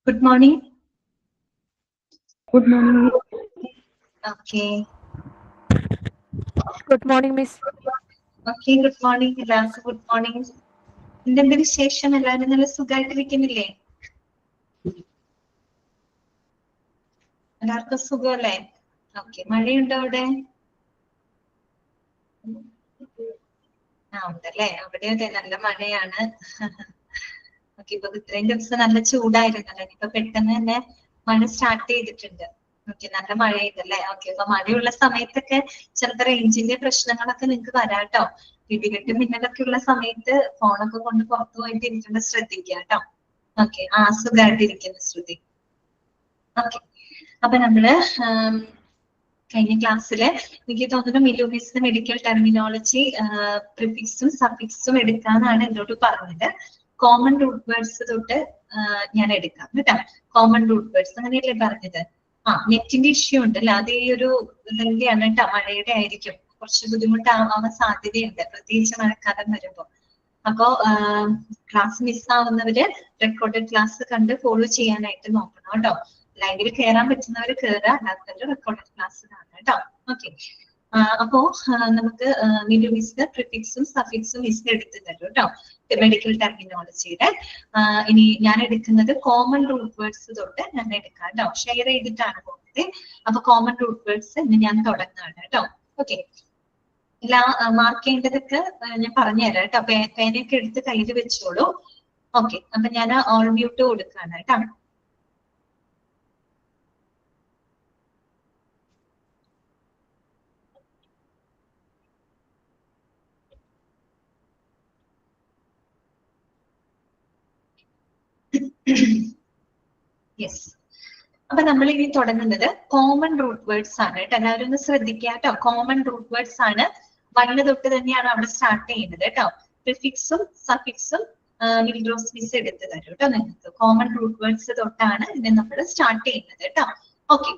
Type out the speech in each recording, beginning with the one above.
Good morning. Good morning. Okay. Good morning, Miss. Okay, good morning. എല്ലാവർക്കും good morning. എന്തുണ്ട് വിശേഷം? എല്ലാവരും നല്ല സുഖമായിട്ടിരിക്കുന്നില്ലേ? എല്ലാവർക്കും സുഖമല്ലേ? ഓക്കെ. മഴയുണ്ടോ അവിടെ? ഉണ്ടല്ലേ. അവിടെ അതെ നല്ല മഴയാണ്. ഓക്കെ, ഇപ്പൊ ഇത്രയും ദിവസം നല്ല ചൂടായിരുന്നല്ലോ. ഇപ്പൊ പെട്ടെന്ന് തന്നെ മഴ സ്റ്റാർട്ട് ചെയ്തിട്ടുണ്ട്. ഓക്കെ, നല്ല മഴയുണ്ടല്ലേ. ഓക്കെ, അപ്പൊ മഴയുള്ള സമയത്തൊക്കെ ചിലപ്പോ റേഞ്ചിന്റെ പ്രശ്നങ്ങളൊക്കെ നിങ്ങൾക്ക് വരാട്ടോ. ഇടിവെട്ടും മിന്നലൊക്കെ ഉള്ള സമയത്ത് ഫോണൊക്കെ കൊണ്ട് പുറത്തു പോയിട്ട് ഇരിക്കുമ്പോൾ ശ്രദ്ധിക്കുക കേട്ടോ. ഓക്കെ, സുഖമായിട്ടിരിക്കുന്നു ശ്രുതി. ഓക്കെ, അപ്പൊ നമ്മള് കഴിഞ്ഞ ക്ലാസ്സില് എനിക്ക് തോന്നുന്നു മിലു മിസ് മെഡിക്കൽ ടെർമിനോളജി പ്രിഫിക്സും സഫിക്സും എടുക്കാന്നാണ് എന്നോട് പറഞ്ഞത്. കോമൺ റൂട്ട് വേർഡ്സ് തൊട്ട് ഞാൻ എടുക്കാം കേട്ടോ. കോമൺ റൂട്ട് വേർഡ്സ് അങ്ങനെയല്ലേ പറഞ്ഞത്? നെറ്റിന്റെ ഇഷ്യൂ ഉണ്ടല്ലോ, അത് ഈ ഒരു ഇതിന്റെയാണ് കേട്ടോ, മഴയുടെ ആയിരിക്കും. കുറച്ച് ബുദ്ധിമുട്ടാവാൻ സാധ്യതയുണ്ട്, പ്രത്യേകിച്ച് മഴക്കാലം വരുമ്പോ. അപ്പോ ക്ലാസ് മിസ്സാവുന്നവര് റെക്കോർഡഡ് ക്ലാസ് കണ്ട് ഫോളോ ചെയ്യാനായിട്ട് നോക്കണം കേട്ടോ. ലൈവിൽ കയറാൻ പറ്റുന്നവര് കയറുക, അല്ലാത്തവര് റെക്കോർഡഡ് ക്ലാസ് കാണാം കേട്ടോ. ഓക്കെ, അപ്പോ നമുക്ക് മിലു മിസ് പ്രിഫിക്സും സഫിക്സും മിസ് എടുത്ത് തരും കേട്ടോ, മെഡിക്കൽ ടെർമിനോളജിയുടെ. ഇനി ഞാൻ എടുക്കുന്നത് കോമൺ റൂട്ട് വേർഡ്സ് തൊട്ട് ഞാൻ എടുക്കാം കേട്ടോ. ഷെയർ ചെയ്തിട്ടാണ് പോകുന്നത്. അപ്പൊ കോമൺ റൂട്ട് വേർഡ്സ് ഇന്ന് ഞാൻ തുടങ്ങുകയാണ് കേട്ടോ. ഓക്കെ, ഇല്ല മാർക്ക് ചെയ്യേണ്ടതൊക്കെ ഞാൻ പറഞ്ഞുതരാം കേട്ടോ. പേനയൊക്കെ എടുത്ത് കയ്യിൽ വെച്ചോളൂ. ഓക്കെ, അപ്പൊ ഞാൻ ഓൾ മ്യൂട്ട് കൊടുക്കാണ് കേട്ടോ. യെസ്, അപ്പൊ നമ്മൾ ഇനി തുടങ്ങുന്നത് കോമൺ റൂട്ട് വേർഡ്സ് ആണ് കേട്ടോ. എല്ലാവരും ഒന്ന് ശ്രദ്ധിക്കുക കേട്ടോ. കോമൺ റൂട്ട് വേർഡ്സ് ആണ്. 1 തൊട്ട് തന്നെയാണ് അവിടെ സ്റ്റാർട്ട് ചെയ്യുന്നത് കേട്ടോ. പ്രിഫിക്സും സഫിക്സും മിൽഡ്രോസ് മിസ് എടുത്ത് തരും കേട്ടോ നിങ്ങൾക്ക്. കോമൺ റൂട്ട് വേർഡ്സ് തൊട്ടാണ് ഇത് നമ്മൾ സ്റ്റാർട്ട് ചെയ്യുന്നത് കേട്ടോ. ഓക്കെ,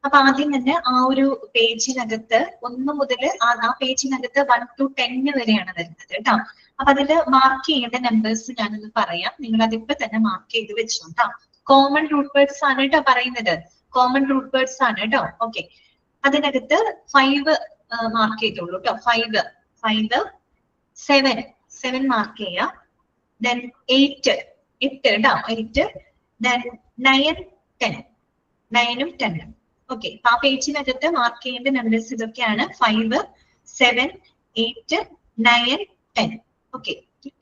അപ്പൊ ആദ്യം തന്നെ ആ ഒരു പേജിനകത്ത് 1 മുതൽ ആ പേജിനകത്ത് 1 to 10 വരെയാണ് വരുന്നത് കേട്ടോ. അപ്പൊ അതിൽ മാർക്ക് ചെയ്യേണ്ട നമ്പേഴ്സ് ഞാനൊന്ന് പറയാം, നിങ്ങൾ അതിപ്പോ തന്നെ മാർക്ക് ചെയ്ത് വെച്ചോട്ടോ. കോമൺ റൂട്ട് വേർഡ്സ് ആണ് കേട്ടോ പറയുന്നത്. കോമൺ റൂട്ട് വേർഡ്സ് ആണ് കേട്ടോ. ഓക്കെ, അതിനകത്ത് 5 മാർക്ക് ചെയ്തോളൂ കേട്ടോ. 5, 7 മാർക്ക് ചെയ്യാം. ദെൻ 8 കേട്ടോ, 8. ദെൻ 9, 10, 9ഉം 10ഉം. ഓക്കെ, ആ പേജിനകത്ത് മാർക്ക് ചെയ്യേണ്ട നമ്പേഴ്സ് ഇതൊക്കെയാണ്. 5, 7, 8, 9, 10. ഓക്കെ,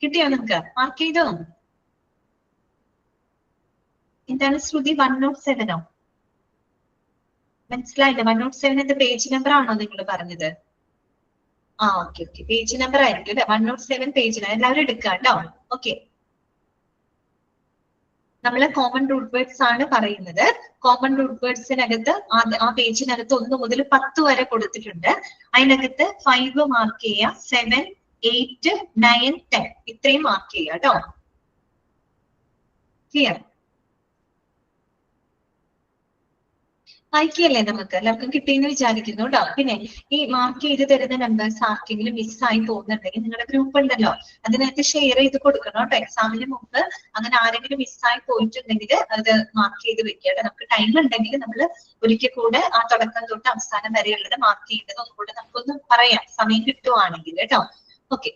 കിട്ടിയോ നിങ്ങൾക്ക്? മാർക്ക് ചെയ്തോ? എന്താണ് ശ്രുതി, 107ഓ? മനസ്സിലായില്ല. 107 പേജ് നമ്പർ ആണോ നിങ്ങൾ പറഞ്ഞത്? ഓക്കെ, പേജ് നമ്പർ ആയിരിക്കും അല്ലെ. 107 പേജിലാണ്. എല്ലാവരും എടുക്കുക കേട്ടോ. ഓക്കെ, നമ്മള് കോമൺ റൂട്ട് വേർഡ്സ് ആണ് പറയുന്നത്. കോമൺ റൂട്ട് വേർഡ്സിനകത്ത് ആ പേജിനകത്ത് 1 മുതൽ 10 വരെ കൊടുത്തിട്ടുണ്ട്. അതിനകത്ത് 5 മാർക്ക് ചെയ്യുക, 7, 8, 9, 10 ഇത്രയും മാർക്ക് ചെയ്യുക കേട്ടോ. ക്ലിയർ? വായിക്കല്ലേ നമുക്ക്? എല്ലാവർക്കും കിട്ടിയെന്ന് വിചാരിക്കുന്നു കേട്ടോ. പിന്നെ ഈ മാർക്ക് ചെയ്ത് തരുന്ന നമ്പേഴ്സ് ആർക്കെങ്കിലും മിസ്സായി പോകുന്നുണ്ടെങ്കിൽ നിങ്ങളുടെ ഗ്രൂപ്പ് ഉണ്ടല്ലോ, അതിനകത്ത് ഷെയർ ചെയ്ത് കൊടുക്കണം കേട്ടോ. എക്സാമിന് മുമ്പ് അങ്ങനെ ആരെങ്കിലും മിസ്സായി പോയിട്ടുണ്ടെങ്കിൽ അത് മാർക്ക് ചെയ്ത് വെക്കുക. നമുക്ക് ടൈം ഉണ്ടെങ്കിൽ നമ്മൾ ഒരിക്കൽ കൂടെ ആ തുടക്കം തൊട്ട് അവസാനം വരെയുള്ളത് മാർക്ക് ചെയ്യേണ്ടത് ഒന്നുകൂടെ നമുക്കൊന്ന് പറയാം, സമയം കിട്ടുവാണെങ്കിൽ കേട്ടോ. ഓക്കെ,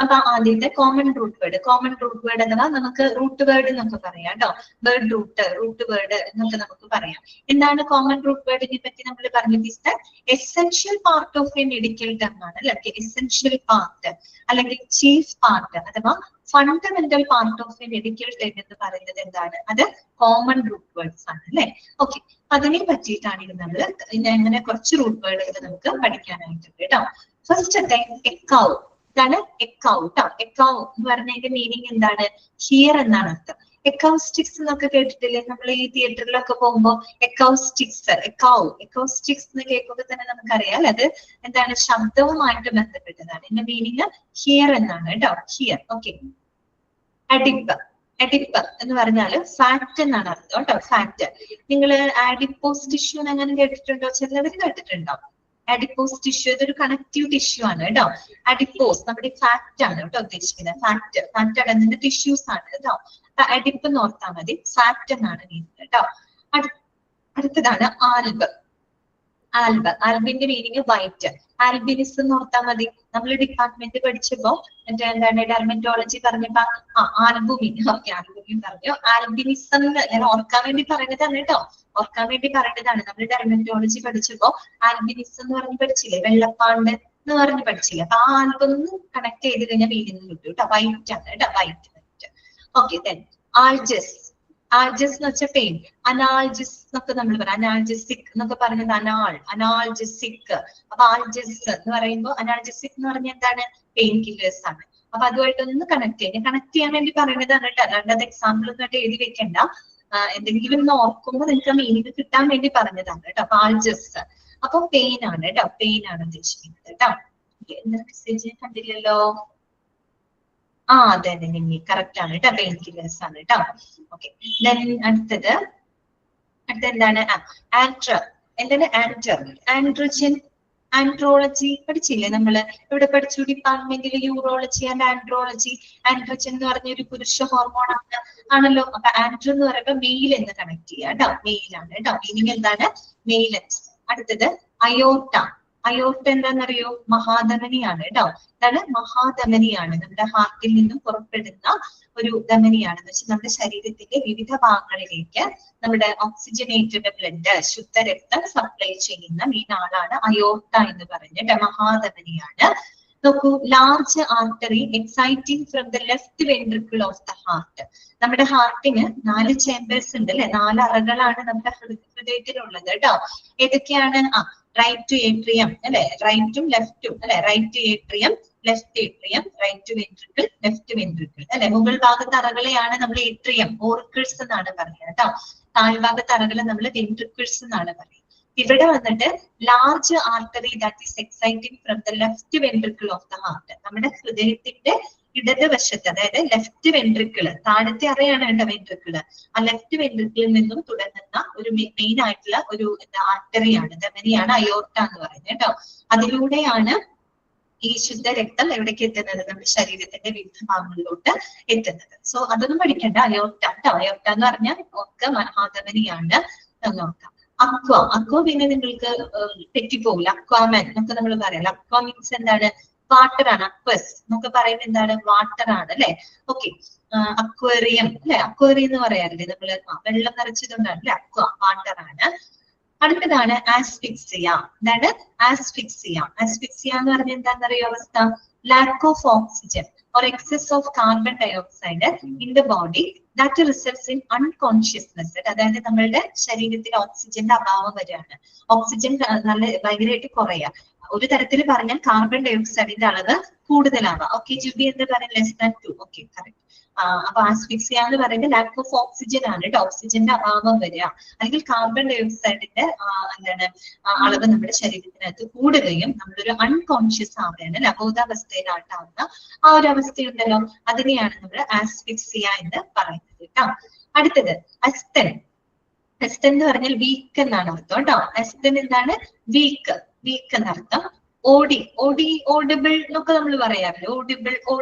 അപ്പൊ ആദ്യത്തെ common root word. Common root word അഥവാ നമുക്ക് റൂട്ട് വേർഡ് എന്നൊക്കെ പറയാം കേട്ടോ. വേർഡ് റൂട്ട് വേർഡ് എന്നൊക്കെ നമുക്ക് പറയാം. എന്താണ് കോമൺ റൂട്ട് വേർഡിനെ പറ്റി നമ്മൾ പറഞ്ഞത്? Essential part of A medical term ആണ് അല്ലെ. എസെൻഷ്യൽ പാർട്ട് അല്ലെങ്കിൽ ചീഫ് പാർട്ട് അഥവാ fundamental part of A medical term എന്ന് പറയുന്നത് എന്താണ്? അത് കോമൺ റൂട്ട് വേർഡ്സ് ആണ് അല്ലെ. ഓക്കെ, അതിനെ പറ്റിയിട്ടാണ് ഇത് നമ്മൾ ഇങ്ങനെ കുറച്ച് റൂട്ട് വേർഡുകൾ നമുക്ക് പഠിക്കാനായിട്ടുണ്ട് കേട്ടോ. ഫസ്റ്റത്തെ എക്കൗ. ഇതാണ് എക്കൗ കേട്ടോ. എക്കൗ എന്ന് പറഞ്ഞതിന്റെ മീനിങ് എന്താണ്? ഹിയർ എന്നാണ് അർത്ഥം. എക്കൗസ്റ്റിക്സ് എന്നൊക്കെ കേട്ടിട്ടില്ലേ നമ്മൾ ഈ തിയേറ്ററിലൊക്കെ പോകുമ്പോൾ? എക്കൗസ്റ്റിക്സ് എന്ന് കേൾക്കുമ്പോൾ തന്നെ നമുക്കറിയാം അല്ലെ, അത് എന്താണ്? ശബ്ദവുമായിട്ട് ബന്ധപ്പെട്ടതാണ്. ഇതിന്റെ മീനിങ് ഹിയർ എന്നാണ് കേട്ടോ. ഹിയർ. ഓക്കെ, അഡിപ്പ്. അഡിപ്പ് എന്ന് പറഞ്ഞാൽ ഫാറ്റ് എന്നാണ് അർത്ഥം കേട്ടോ. ഫാറ്റ്. നിങ്ങൾ ആഡിപ്പോസ് ടിഷ്യൂ അങ്ങനെ കേട്ടിട്ടുണ്ടോ? ചിലവർ കേട്ടിട്ടുണ്ടോ? അഡിപ്പോസ് ടിഷ്യൂ ഇതൊരു കണക്റ്റീവ് ടിഷ്യൂ ആണ് കേട്ടോ. അഡിപ്പോസ് നമ്മുടെ ഫാറ്റ് ആണ് കേട്ടോ ഉദ്ദേശിക്കുന്നത്. ഫാറ്റ് അടങ്ങുന്ന ടിഷ്യൂസ് ആണ് കേട്ടോ. അഡിപ്പ് എന്ന് ഓർത്താൽ മതി, ഫാറ്റ് എന്നാണ് മീനിങ് കേട്ടോ. അടുത്തതാണ് ആൽബ്. ആൽബിന്റെ മീനിങ് വൈറ്റ്. ആൽബിനിസം എന്ന് ഓർത്താൽ മതി. നമ്മൾ ഡിപ്പാർട്ട്മെന്റ് പഠിച്ചപ്പോ മറ്റേ എന്താണ് ഡെർമറ്റോളജി പറഞ്ഞപ്പോ ആൽബുമിൻ, ഓക്കെ ആൽബുമിൻ പറഞ്ഞു. ആൽബിനിസം ഞാൻ ഓർക്കാൻ വേണ്ടി പറയുന്നതാണ് കേട്ടോ, ഓർക്കാൻ വേണ്ടി പറയുന്നതാണ്. നമ്മൾ ഡെർമറ്റോളജി പഠിച്ചപ്പോ ആൽബിനിസം എന്ന് പറഞ്ഞ് പഠിച്ചില്ലേ, വെള്ളപ്പാണ്ട് എന്ന് പറഞ്ഞ് പഠിച്ചില്ലേ. അപ്പൊ ആ ആൽബൊന്ന് കണക്ട് ചെയ്ത് കഴിഞ്ഞാൽ മീനിങ് കിട്ടും കേട്ടോ. വൈറ്റ് ആണ് കേട്ടോ, വൈറ്റ്. ഓക്കെ, ദെൻ ആൾജസ്. ആൾജസ് എന്ന് വെച്ചാൽ പെയിൻ. അനാൾജിസ് എന്നൊക്കെ നമ്മൾ പറയാം, അനാൾജസിക് എന്നൊക്കെ പറയുന്നത് അനാൾജസിക്. അപ്പൊ ആൾജസ് എന്ന് പറയുമ്പോൾ അനാൾജസിക് എന്ന് പറഞ്ഞാൽ എന്താണ്, പെയിൻ കില്ലേഴ്സ് ആണ്. അപ്പൊ അതുമായിട്ടൊന്ന് കണക്ട് ചെയ്യാൻ വേണ്ടി പറയുന്നതാണ് കേട്ടോ. അല്ലാണ്ട് അത് എക്സാമ്പിൾ ഒന്നും എഴുതി വെക്കണ്ട, എന്തെങ്കിലും ഒന്ന് ഓർക്കുമ്പോൾ നിങ്ങൾക്ക് മീനിങ് കിട്ടാൻ വേണ്ടി പറഞ്ഞതാണ് കേട്ടോ. അപ്പൊ ആൾജസ് അപ്പൊ പെയിൻ ആണ് കേട്ടോ, പെയിൻ ആണ് ഉദ്ദേശിക്കുന്നത് കേട്ടോ. എന്താ മെസ്സേജ് കണ്ടില്ലല്ലോ? അതെ നിമ്മി കറക്റ്റ് ആണ് കേട്ടോ, പെയിൻ കില്ലേഴ്സ് ആണ് കേട്ടോ. ഓക്കെ, അടുത്തത് എന്താണ്, എന്താണ് ആൻഡ്രോജൻ. ആൻഡ്രോളജി പഠിച്ചില്ലേ നമ്മള്, ഇവിടെ പഠിച്ചു ഡിപ്പാർട്ട്മെന്റിൽ യൂറോളജി ആൻഡ് ആൻഡ്രോളജി. ആൻഡ്രോജൻ എന്ന് പറഞ്ഞ ഒരു പുരുഷ ഹോർമോൺ ആണല്ലോ. അപ്പൊ ആൻഡ്രോ എന്ന് പറയുമ്പോ മെയിൽ എന്ന് കണക്ട് ചെയ്യാം കേട്ടോ, മെയിൽ ആണ് കേട്ടോ, മീനിങ് എന്താണ്, മെയിലൻസ്. അടുത്തത് അയോർട്ട. അയോർട്ട എന്താണെന്നറിയോ, മഹാധമനിയാണ് കേട്ടോ. എന്താണ്, മഹാധമനിയാണ്, നമ്മുടെ ഹാർട്ടിൽ നിന്നും പുറപ്പെടുന്ന ഒരു ധമനിയാണ്. എന്ന് വെച്ചാൽ നമ്മുടെ ശരീരത്തിന്റെ വിവിധ ഭാഗങ്ങളിലേക്ക് നമ്മുടെ ഓക്സിജനേറ്റഡ് ബ്ലഡ്, ശുദ്ധരക്തം സപ്ലൈ ചെയ്യുന്ന മെയിൻ ആളാണ് അയോർട്ട എന്ന് പറഞ്ഞിട്ട്, മഹാധമനിയാണ്. നോക്കൂ, large artery exciting from the left ventricle of the heart. നമ്മുടെ ഹാർട്ടിന് 4 ചേമ്പേഴ്സ് ഉണ്ട് അല്ലെ, 4 അറകളാണ് നമ്മുടെ ഹൃദയത്തിലുള്ളത് കേട്ടോ. ഏതൊക്കെയാണ്, റൈറ്റ് ഏട്രിയം അല്ലെ, റൈറ്റും ലെഫ്റ്റും അല്ലെ, right atrium, left atrium, right ventricle, left ventricle അല്ലെ. മുകൾ ഭാഗത്ത് അറകളെയാണ് നമ്മൾ ഏട്രിയം, ഓർക്കിൾസ് എന്നാണ് പറയുക കേട്ടോ. താഴ്ഭാഗത്ത് അറകളെ നമ്മൾ വെൻട്രിക്കിൾസ് എന്നാണ് പറയുക. ഇവിടെ വന്നിട്ട് large artery that is exciting from the left ventricle of the heart. നമ്മുടെ ഹൃദയത്തിന്റെ ഇടതുവശത്ത്, അതായത് ലെഫ്റ്റ് വെൻട്രിക്കിള്, താഴത്തെ അറയാണ് കേട്ടോ വെൻട്രിക്കിള്. ആ ലെഫ്റ്റ് വെൻട്രിക്കിളിൽ നിന്നും തുടങ്ങുന്ന ഒരു മെയിൻ ആയിട്ടുള്ള ഒരു ആർട്ടറിയാണ്, ധമനിയാണ് അയോർട്ട എന്ന് പറയുന്നത് കേട്ടോ. അതിലൂടെയാണ് ഈ ശുദ്ധരക്തം എവിടേക്ക് എത്തുന്നത്, നമ്മുടെ ശരീരത്തിന്റെ വിവിധ ഭാഗങ്ങളിലോട്ട് എത്തുന്നത്. സോ അതൊന്നും പഠിക്കണ്ട, അയോർട്ട കേട്ടോ. അയോർട്ട എന്ന് പറഞ്ഞാൽ ഒക്കെ മഹാധമനിയാണ്. നോക്കാം, അക്വ പിന്നെ നിങ്ങൾക്ക് തെറ്റിപ്പോകില്ല, അക്വാമാൻ എന്നൊക്കെ നമ്മൾ പറയാം. അക്വ മീൻസ് എന്താണ്, വാട്ടർ ആണ്. അക്വസ് എന്നൊക്കെ പറയുന്നത് എന്താണ്, വാട്ടർ ആണ് അല്ലെ. ഓക്കെ, അക്വേറിയം അല്ലെ, അക്വേറിയം എന്ന് പറയാറില്ലേ നമ്മള്, വെള്ളം നിറച്ചതുകൊണ്ടാണ് അല്ലെ, അക്വ വാട്ടർ ആണ്. അടുത്തതാണ് ആസ്ഫിക്സിയ. എന്താണ് ആസ്ഫിക്സിയ? ആസ്ഫിക്സിയ എന്ന് പറഞ്ഞാൽ എന്താണെന്നറിയോ അവസ്ഥ, lack of oxygen or excess of carbon dioxide in the body that results in unconsciousness. അതായത് നമ്മളുടെ ശരീരത്തിൽ ഓക്സിജന്റെ അഭാവം വരികയാണ്, ഓക്സിജൻ ഭയങ്കരമായിട്ട് കുറയുക. ഒരു തരത്തിൽ പറഞ്ഞാൽ കാർബൺ ഡയോക്സൈഡിന്റെ അളവ് കൂടുതലാവാം. ഓക്കെ, ജുബി എന്ന് പറയാൻ ലെസ് ദാൻ 2. Okay, correct. അപ്പൊ ആസ്ഫിക്സിയ എന്ന് പറയുന്നത് ലാക്ക് ഓഫ് ഓക്സിജൻ ആണ് കേട്ടോ, ഓക്സിജന്റെ അഭാവം വരിക, അല്ലെങ്കിൽ കാർബൺ ഡയോക്സൈഡിന്റെ എന്താണ് അളവ് നമ്മുടെ ശരീരത്തിനകത്ത് കൂടുകയും നമ്മളൊരു അൺകോൺഷ്യസ് ആവുകയാണ്, അബോധാവസ്ഥയിലാട്ടാവുന്ന ആ ഒരു അവസ്ഥയുണ്ടല്ലോ, അതിനെയാണ് നമ്മൾ ആസ്ഫിക്സിയ എന്ന് പറയുന്നത് കേട്ടോ. അടുത്തത് അസ്തൻ. അസ്തൻ എന്ന് പറഞ്ഞാൽ വീക്ക് എന്നാണ് അർത്ഥം കേട്ടോ. അസ്തൻ എന്താണ്, വീക്ക് എന്നർത്ഥം. ഓഡിബിൾ എന്നൊക്കെ നമ്മൾ പറയാറില്ല,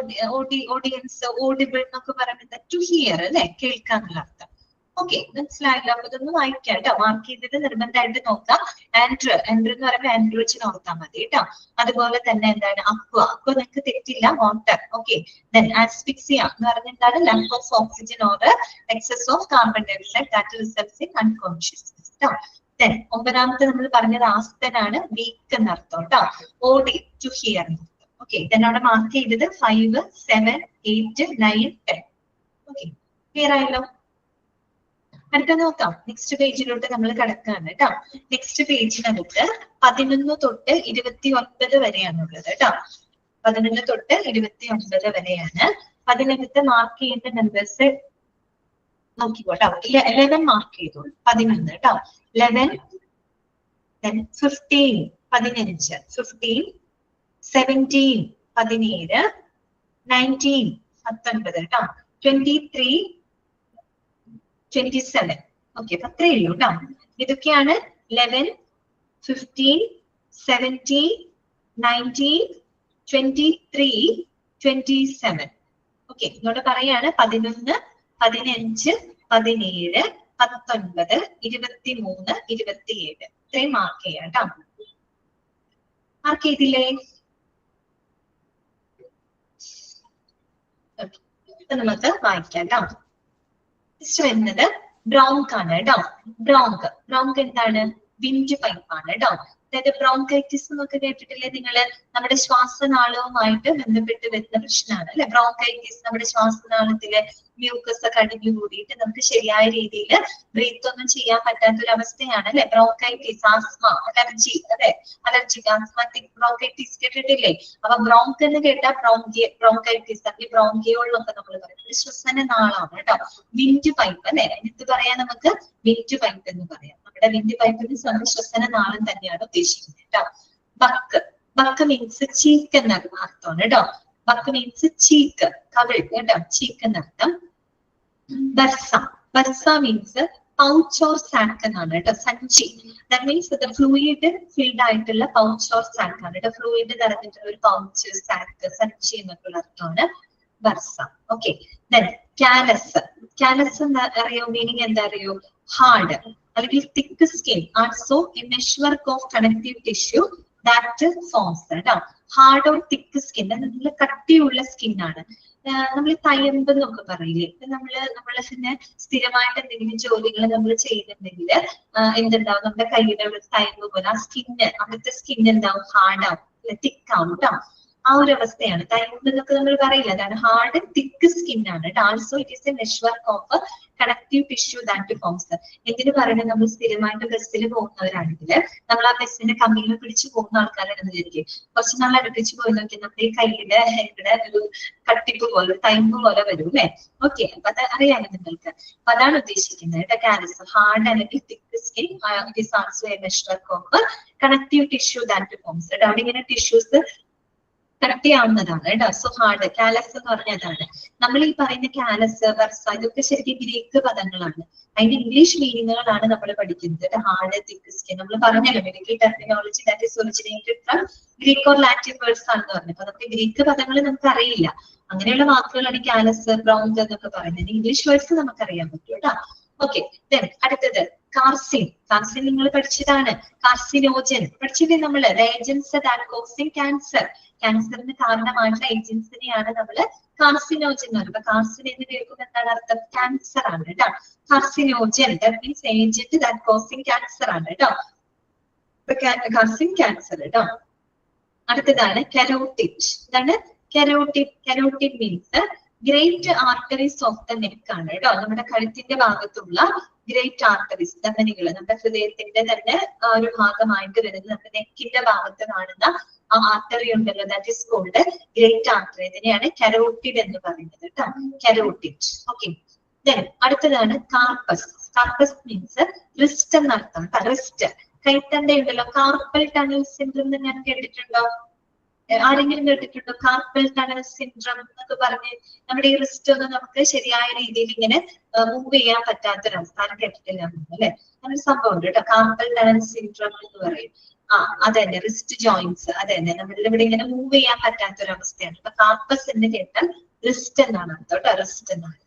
ഓഡിയൻസ്, ഓഡിബിൾ എന്നൊക്കെ പറയുന്നത് ടു ഹിയർ അല്ലെ, കേൾക്കാന്നുള്ള അർത്ഥം. ഓക്കെ, മനസ്സിലായല്ലോ. അപ്പൊ ഇതൊന്ന് വായിക്കാം കേട്ടോ, മാർക്ക് ചെയ്തിട്ട് നിർബന്ധമായിട്ട് നോക്കാം. ആൻഡ്രോ എന്ന് പറയുമ്പോൾ ആൻഡ്രോജിൻ ഓർത്താൽ മതി കേട്ടോ. അതുപോലെ തന്നെ എന്താണ്, അക്വ നിങ്ങൾക്ക് തെറ്റില്ല, വാട്ടർ. ഓക്കെ, ദെൻ ആസ്ഫിക്സിയ എന്ന് പറഞ്ഞാൽ എന്താണ്, lack of oxygen or excess of carbon dioxide that results in unconsciousness കേട്ടോ. ഒമ്പതാമത്തെ നമ്മൾ പറഞ്ഞത് ആസ്തനാണ്, വീക്ക് എന്നർത്ഥം കേട്ടോ. ഓഡി ടു ഹിയർ എന്നർത്ഥം. ഓക്കെ, then അവിടെ മാർക്ക് ചെയ്തത് 5, 7, 8, 9, 10. ഓക്കെ, ക്ലിയർ ആയല്ലോ. അടുത്ത നോക്കാം, നെക്സ്റ്റ് പേജിലോട്ട് നമ്മൾ കിടക്കുകയാണ് കേട്ടോ. നെക്സ്റ്റ് പേജിനകത്ത് 11 തൊട്ട് 29 വരെയാണുള്ളത് കേട്ടോ. 11 തൊട്ട് 29 വരെയാണ്. അതിനകത്ത് മാർക്ക് ചെയ്യേണ്ട നമ്പേഴ്സ് നോക്കിക്കോട്ടോ. 11 മാർക്ക് ചെയ്തോളൂ, 11 കേട്ടോ. 11, then 15, 15, 15, 17, 17, 19, 19 കേട്ടോ. 23, 27. ഓക്കെ, അപ്പൊ അത്രയേ ഉള്ളൂ കേട്ടോ. ഇതൊക്കെയാണ് 11, 15, 17, 19, 23, 27. ഓക്കെ, ഇതോടെ പറയാണ് 11, 15, 17, 19, 23, 27 ഇത്രയും മാർക്ക് ചെയ്യാം കേട്ടോ. മാർക്ക് ചെയ്തില്ലേ? നമുക്ക് വായിക്കാം കേട്ടോ. നെക്സ്റ്റ് വരുന്നത് ബ്രോങ്ക് ആണ് കേട്ടോ. ബ്രോങ്ക് എന്താണ്? വിൻഡ് പൈപ്പ് ആണ് കേട്ടോ. അതായത് ബ്രോങ്കൈറ്റിസ് എന്നൊക്കെ കേട്ടിട്ടില്ലേ നിങ്ങള്? നമ്മുടെ ശ്വാസനാളവുമായിട്ട് ബന്ധപ്പെട്ട് വരുന്ന പ്രശ്നമാണ് അല്ലെ ബ്രോങ്കൈറ്റിസ്. നമ്മുടെ ശ്വാസനാളത്തിലെ മ്യൂക്കസ് ഒക്കെ അടിഞ്ഞു കൂടിയിട്ട് നമുക്ക് ശരിയായ രീതിയിൽ ബ്രീത്ത് ഒന്നും ചെയ്യാൻ പറ്റാത്ത ഒരു അവസ്ഥയാണ് അല്ലെ ബ്രോങ്കൈറ്റിസ്. ആസ്മ, അലർജി, അല്ലെ അലർജിക് ആസ്മാറ്റിക് ബ്രോങ്കൈറ്റിസ് കേട്ടിട്ടില്ലേ? അപ്പൊ ബ്രോങ്ക് എന്ന് കേട്ടാൽ ബ്രോങ്കൈറ്റിസ് അല്ലെങ്കിൽ ബ്രോങ്കിയോൾ എന്നൊക്കെ നമ്മൾ പറയുന്നത് ശ്വസന നാളാണ് കേട്ടോ. വിൻഡ് പൈപ്പ് അല്ലെ, എന്ത് പറയാം നമുക്ക്? വിൻഡ് പൈപ്പ് എന്ന് പറയാം. നമ്മുടെ വിൻഡ് പൈപ്പിന് നമ്മുടെ ശ്വസന നാളം തന്നെയാണ് ഉദ്ദേശിക്കുന്നത് കേട്ടോ. ബക്ക് മീൻസ് ചീക്ക് എന്ന അർത്ഥമാണ് കേട്ടോ. ബക്ക് മീൻസ് ചീക്ക്, കവിൾ കേട്ടോ, ചീക്ക് എന്നർത്ഥം. Bursa means pouch or sac എന്നാണ് കേട്ടോ, സഞ്ചി. ദാറ്റ് മീൻസ് ഫ്ലൂയിഡ് ഫിൽഡ് ആയിട്ടുള്ള പൗച്ച് ഓർ സാക്ക് ആണ് കേട്ടോ. ഫ്ലൂയിഡ് നിറഞ്ഞിട്ടുള്ള ഒരു പൗച്ച്, സാക്ക്, സഞ്ചി എന്നൊക്കെയുള്ള അർത്ഥമാണ് ബർസ. ഓക്കെ. ദെൻ കാലസ് എന്താ അറിയോ? മീനിങ് എന്താ അറിയോ? ഹാർഡ് അല്ലെങ്കിൽ thick skin, also a meshwork of connective tissue that forms കേട്ടോ. ഹാർഡ് ഓർ തിക്ക് സ്കിൻ, നല്ല കട്ടിയുള്ള സ്കിന്നാണ്. നമ്മൾ തയമ്പ് എന്നൊക്കെ പറയില്ലേ? നമ്മള് പിന്നെ സ്ഥിരമായിട്ട് എന്തെങ്കിലും ജോലികൾ നമ്മൾ ചെയ്യുന്നുണ്ടെങ്കിൽ എന്തുണ്ടാവും? നമ്മുടെ കൈയുടെ തയമ്പ് പോലെ ആ സ്കിന്ന്, അവിടുത്തെ സ്കിൻ എന്താവും? ഹാർഡാവും, തിക്കാവും കേട്ടോ. ആ ഒരു അവസ്ഥയാണ് തയമ്പ് എന്നൊക്കെ നമ്മൾ പറയില്ല. അതാണ് ഹാർഡ് തിക്ക് സ്കിൻ ആണ്. Also it is A network of connective tissue that forms. എന്തിനു പറയുന്നത്? നമ്മൾ സ്ഥിരമായിട്ട് ബസ്സിൽ പോകുന്നവരാണെങ്കിൽ നമ്മൾ ആ ബസ്സിന്റെ കമ്പിയിൽ പിടിച്ചു പോകുന്ന ആൾക്കാരാണെന്ന് വിചാരിക്കും. കുറച്ച് നാൾ അടുപ്പിച്ച് പോയി നോക്കി നമ്മുടെ ഈ കൈയുടെ ഒരു കട്ടിപ്പ് പോലെ, തൈമ്പ് പോലെ വരും അല്ലെ? ഓക്കെ, അപ്പൊ അത് അറിയാലോ നിങ്ങൾക്ക്. അപ്പൊ അതാണ് ഉദ്ദേശിക്കുന്നത് കേട്ടോ. കാലസ് ഹാർഡ് അല്ലെങ്കിൽ thick skin, it is also a network of connective tissue that forms. അവിടെ ഇങ്ങനെ ടിഷ്യൂസ് കട്ടിയാവുന്നതാണ് കേട്ടോ. സോ ഹാർഡ്, കാലസ് എന്ന് പറഞ്ഞതാണ്. നമ്മൾ ഈ പറയുന്ന കാലസ്, ബർസ ഇതൊക്കെ ശരിക്കും ഗ്രീക്ക് പദങ്ങളാണ്. അതിന്റെ ഇംഗ്ലീഷ് മീനിങ്ങുകളാണ് നമ്മൾ പഠിക്കുന്നത്. ഹാർഡ്, തിക്ക് സ്കിൻ നമ്മൾ പറഞ്ഞല്ലോ, medical terminology that is originated from Greek or Latin words ആണെന്ന് പറഞ്ഞു. അപ്പൊ നമുക്ക് ഗ്രീക്ക് പദങ്ങൾ നമുക്ക് അറിയില്ല. അങ്ങനെയുള്ള വാക്കുകളാണ് കാലസ്, ബ്രോങ്ക് എന്നൊക്കെ പറയുന്നത്. ഇംഗ്ലീഷ് വേർഡ്സ് നമുക്കറിയാൻ പറ്റും കേട്ടോ. ഓക്കെ. ദെൻ അടുത്തത് കാർസിൻ. കാർസിൻ നിങ്ങൾ പഠിച്ചതാണ്. കാർസിനോജൻ പഠിച്ചില്ലേ നമ്മള്? Agents that causing cancer. ക്യാൻസറിന് കാരണമായിട്ടുള്ള ഏജൻസിനെയാണ് നമ്മള് കാർസിനോജൻ എന്ന് പറയുന്നത്. കാർസിൻ എന്ന് കേൾക്കുമ്പോൾ എന്താണ് അർത്ഥം? ക്യാൻസർ ആണ് കേട്ടോ. Carcinogen that means agent that causing cancer ആണ് കേട്ടോ. കാർസിൻ ക്യാൻസർ കേട്ടോ. അടുത്തതാണ് കരോട്ടിഡ്. എന്താണ് carotid? Carotid means great arteries of the neck ആണ് കേട്ടോ. നമ്മുടെ കഴുത്തിന്റെ ഭാഗത്തുള്ള ഗ്രേറ്റ് ആർട്ടറീസ്, ധമനികൾ, നമ്മുടെ ഹൃദയത്തിന്റെ തന്നെ ഒരു ഭാഗമായിട്ട് വരുന്ന നമ്മുടെ നെക്കിന്റെ ഭാഗത്ത് കാണുന്ന ആ ആർട്ടറി ഉണ്ടല്ലോ, that is called great artery. ഇതിനെയാണ് കരോട്ടിഡ് എന്ന് പറയുന്നത് കേട്ടോ. കരോട്ടിഡ്. ഓക്കെ. ദെൻ അടുത്തതാണ് കാർപ്പസ്. കാർപ്പസ് മീൻസ് റിസ്റ്റ് എന്നർത്ഥം. റിസ്റ്റ്, കൈത്തണ്ട ഉണ്ടല്ലോ. കാർപ്പൽ ടണൽ സിൻഡ്രം എന്ന് ഞാൻ കേട്ടിട്ടുണ്ടോ? ആരെങ്കിലും കേട്ടിട്ടുണ്ടോ? കാർപ്പൽ ടണൽ സിൻഡ്രം എന്നൊക്കെ പറഞ്ഞ് നമ്മുടെ ഈ റിസ്റ്റ് ഒന്നും നമുക്ക് ശരിയായ രീതിയിൽ ഇങ്ങനെ മൂവ് ചെയ്യാൻ പറ്റാത്തൊരവസ്ഥ. ആരും കേട്ടിട്ടില്ല അല്ലെ? അങ്ങനെ സംഭവം ഉണ്ട് കേട്ടോ. കാർപ്പൽ ടണൽ സിൻഡ്രം എന്ന് പറയും. അതന്നെ റിസ്റ്റ് ജോയിന്റ്സ്, അതന്നെ നമ്മളുടെ ഇവിടെ ഇങ്ങനെ മൂവ് ചെയ്യാൻ പറ്റാത്തൊരവസ്ഥയാണ്. അപ്പൊ കാർപ്പസ് എന്ന് കേട്ടാൽ റിസ്റ്റ് എന്നാണ് അർത്ഥം കേട്ടോ. റിസ്റ്റ് എന്നാണ്.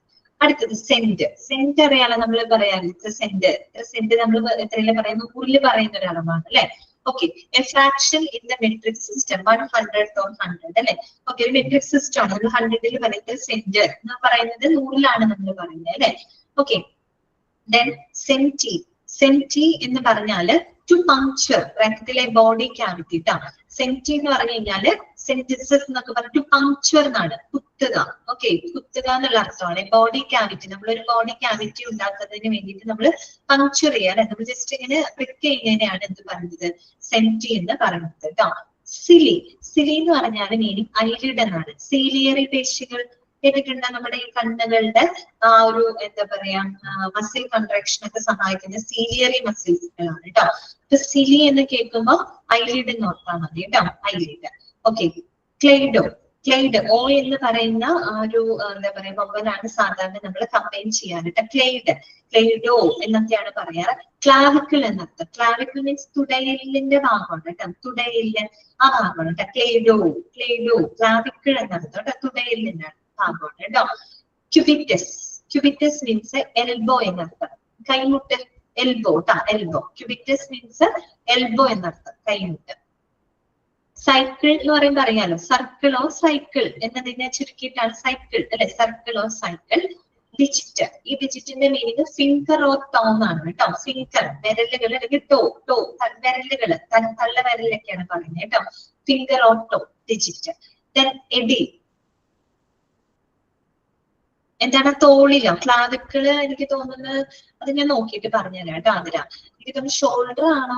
അടുത്തത് സെന്റ്. സെന്റ് അറിയാലോ, നമ്മൾ പറയാറില്ല സെന്റ് നമ്മൾ എത്രയില് പറയുന്നു? 100 പറയുന്ന ഒരു അളവാണ് അല്ലെ? Okay. A fraction in the metric system 100th or 100 അല്ലെ? ഓക്കെ, ഒരു മെട്രിക് സിസ്റ്റം ആണ്. നമ്മൾ 100ൽ പറയുന്നത് സെന്റ് എന്ന് പറയുന്നത് 100ലാണ് നമ്മൾ പറയുന്നത് അല്ലെ? ഓക്കെ. Then senti. സെന്റി എന്ന് പറഞ്ഞാല് ടു പങ്ക്ചർ, ബ്രാക്കറ്റിലെ ബോഡി ക്യാവിറ്റി ട്ടോ. സെന്റി എന്ന് പറഞ്ഞു കഴിഞ്ഞാല് സെന്റിസസ് എന്നൊക്കെ പറഞ്ഞു. ടു പങ്ക്ചർ എന്നാണ്, കുത്തുക. ഓക്കെ, കുത്തുക എന്നുള്ള അർത്ഥമാണ്. ബോഡി ക്യാവിറ്റി, നമ്മളൊരു ബോഡി ക്യാവിറ്റി ഉണ്ടാക്കുന്നതിന് വേണ്ടിയിട്ട് നമ്മൾ പങ്ക്ചർ ചെയ്യാൻ, നമ്മൾ ജസ്റ്റ് ഇങ്ങനെ പ്രിക്ക് ചെയ്യുന്നതിനെയാണ് എന്ത് പറയുന്നത്? സെന്റി എന്ന് പറയുന്നത് കേട്ടോ. സിലി. സിലി എന്ന് പറഞ്ഞാൽ മീനിങ് ഐലിഡ് എന്നാണ്. സീലിയറി പേശികൾ കേട്ടിട്ടുണ്ട്? നമ്മുടെ ഈ കണ്ണുകളുടെ ആ ഒരു എന്താ പറയാ മസിൽ കൺട്രാക്ഷൻ ഒക്കെ സഹായിക്കുന്ന സീലിയറി മസിൽസുകളാണ് കേട്ടോ. അപ്പൊ സിലി എന്ന് കേൾക്കുമ്പോൾ ഐലിഡ് എന്ന് ഓർത്താൽ മതി കേട്ടോ. ഐലിഡ്. ഓക്കെ. ക്ലെയ്ഡോ. ക്ലെയ്ഡ്, ഓ എന്ന് പറയുന്ന ആ ഒരു എന്താ പറയാ വവ്വലാണ് സാധാരണ നമ്മൾ കമ്പൈൻ ചെയ്യാനായിട്ട്. ക്ലെയ്ഡ്, ക്ലെയ്ഡോ എന്നൊക്കെയാണ് പറയാറ്. ക്ലാവിക്കിൾ എന്നർത്ഥം. ക്ലാവിക്കിൾ മീൻസ് തുടയിലിന്റെ ഭാഗമാണ് കേട്ടോ. തുടയില് ആ ഭാഗമാണ് കേട്ടോ. ക്ലെയ്ഡോ, ക്ലെയ്ഡോ, ക്ലാവിക്കിൾ എന്നർത്ഥം കേട്ടോ. തുടയിലിന്റെ ഭാഗമാണ് കേട്ടോ. ക്യുബിറ്റസ്. Cubitus means elbow എന്നർത്ഥം. കൈമുട്ട്, എൽബോ ട്ടാ, എൽബോ. Cubitus means elbow എന്നർത്ഥം, കൈമുട്ട്. സൈക്കിൾ എന്ന് പറയുമ്പോൾ അറിയാലോ, സർക്കിളോ സൈക്കിൾ എന്നതിനെ ചുരുക്കിയിട്ടാണ് സൈക്കിൾ അല്ലെ, സർക്കിൾ ഓർ സൈക്കിൾ. ഡിജിറ്റ്, ഈ ഡിജിറ്റിന്റെ മീനിങ് ഫിംഗർ ഓർ ടോങ് ആണ് കേട്ടോ. ഫിംഗർ, വിരലുകൾ അല്ലെങ്കിൽ ടോ, ടോ വിരലുകൾ, തള്ള വിരലൊക്കെയാണ് പറയുന്നത് കേട്ടോ. Finger or toe, digit. Then ad, എന്താണ്, തോളിലോ ക്ലാവിക്കിള്, എനിക്ക് തോന്നുന്നത് അത് ഞാൻ നോക്കിയിട്ട് പറഞ്ഞുതരാം കേട്ടോ ആതിര. എനിക്ക് തോന്നുന്നു ഷോൾഡർ ആണോ,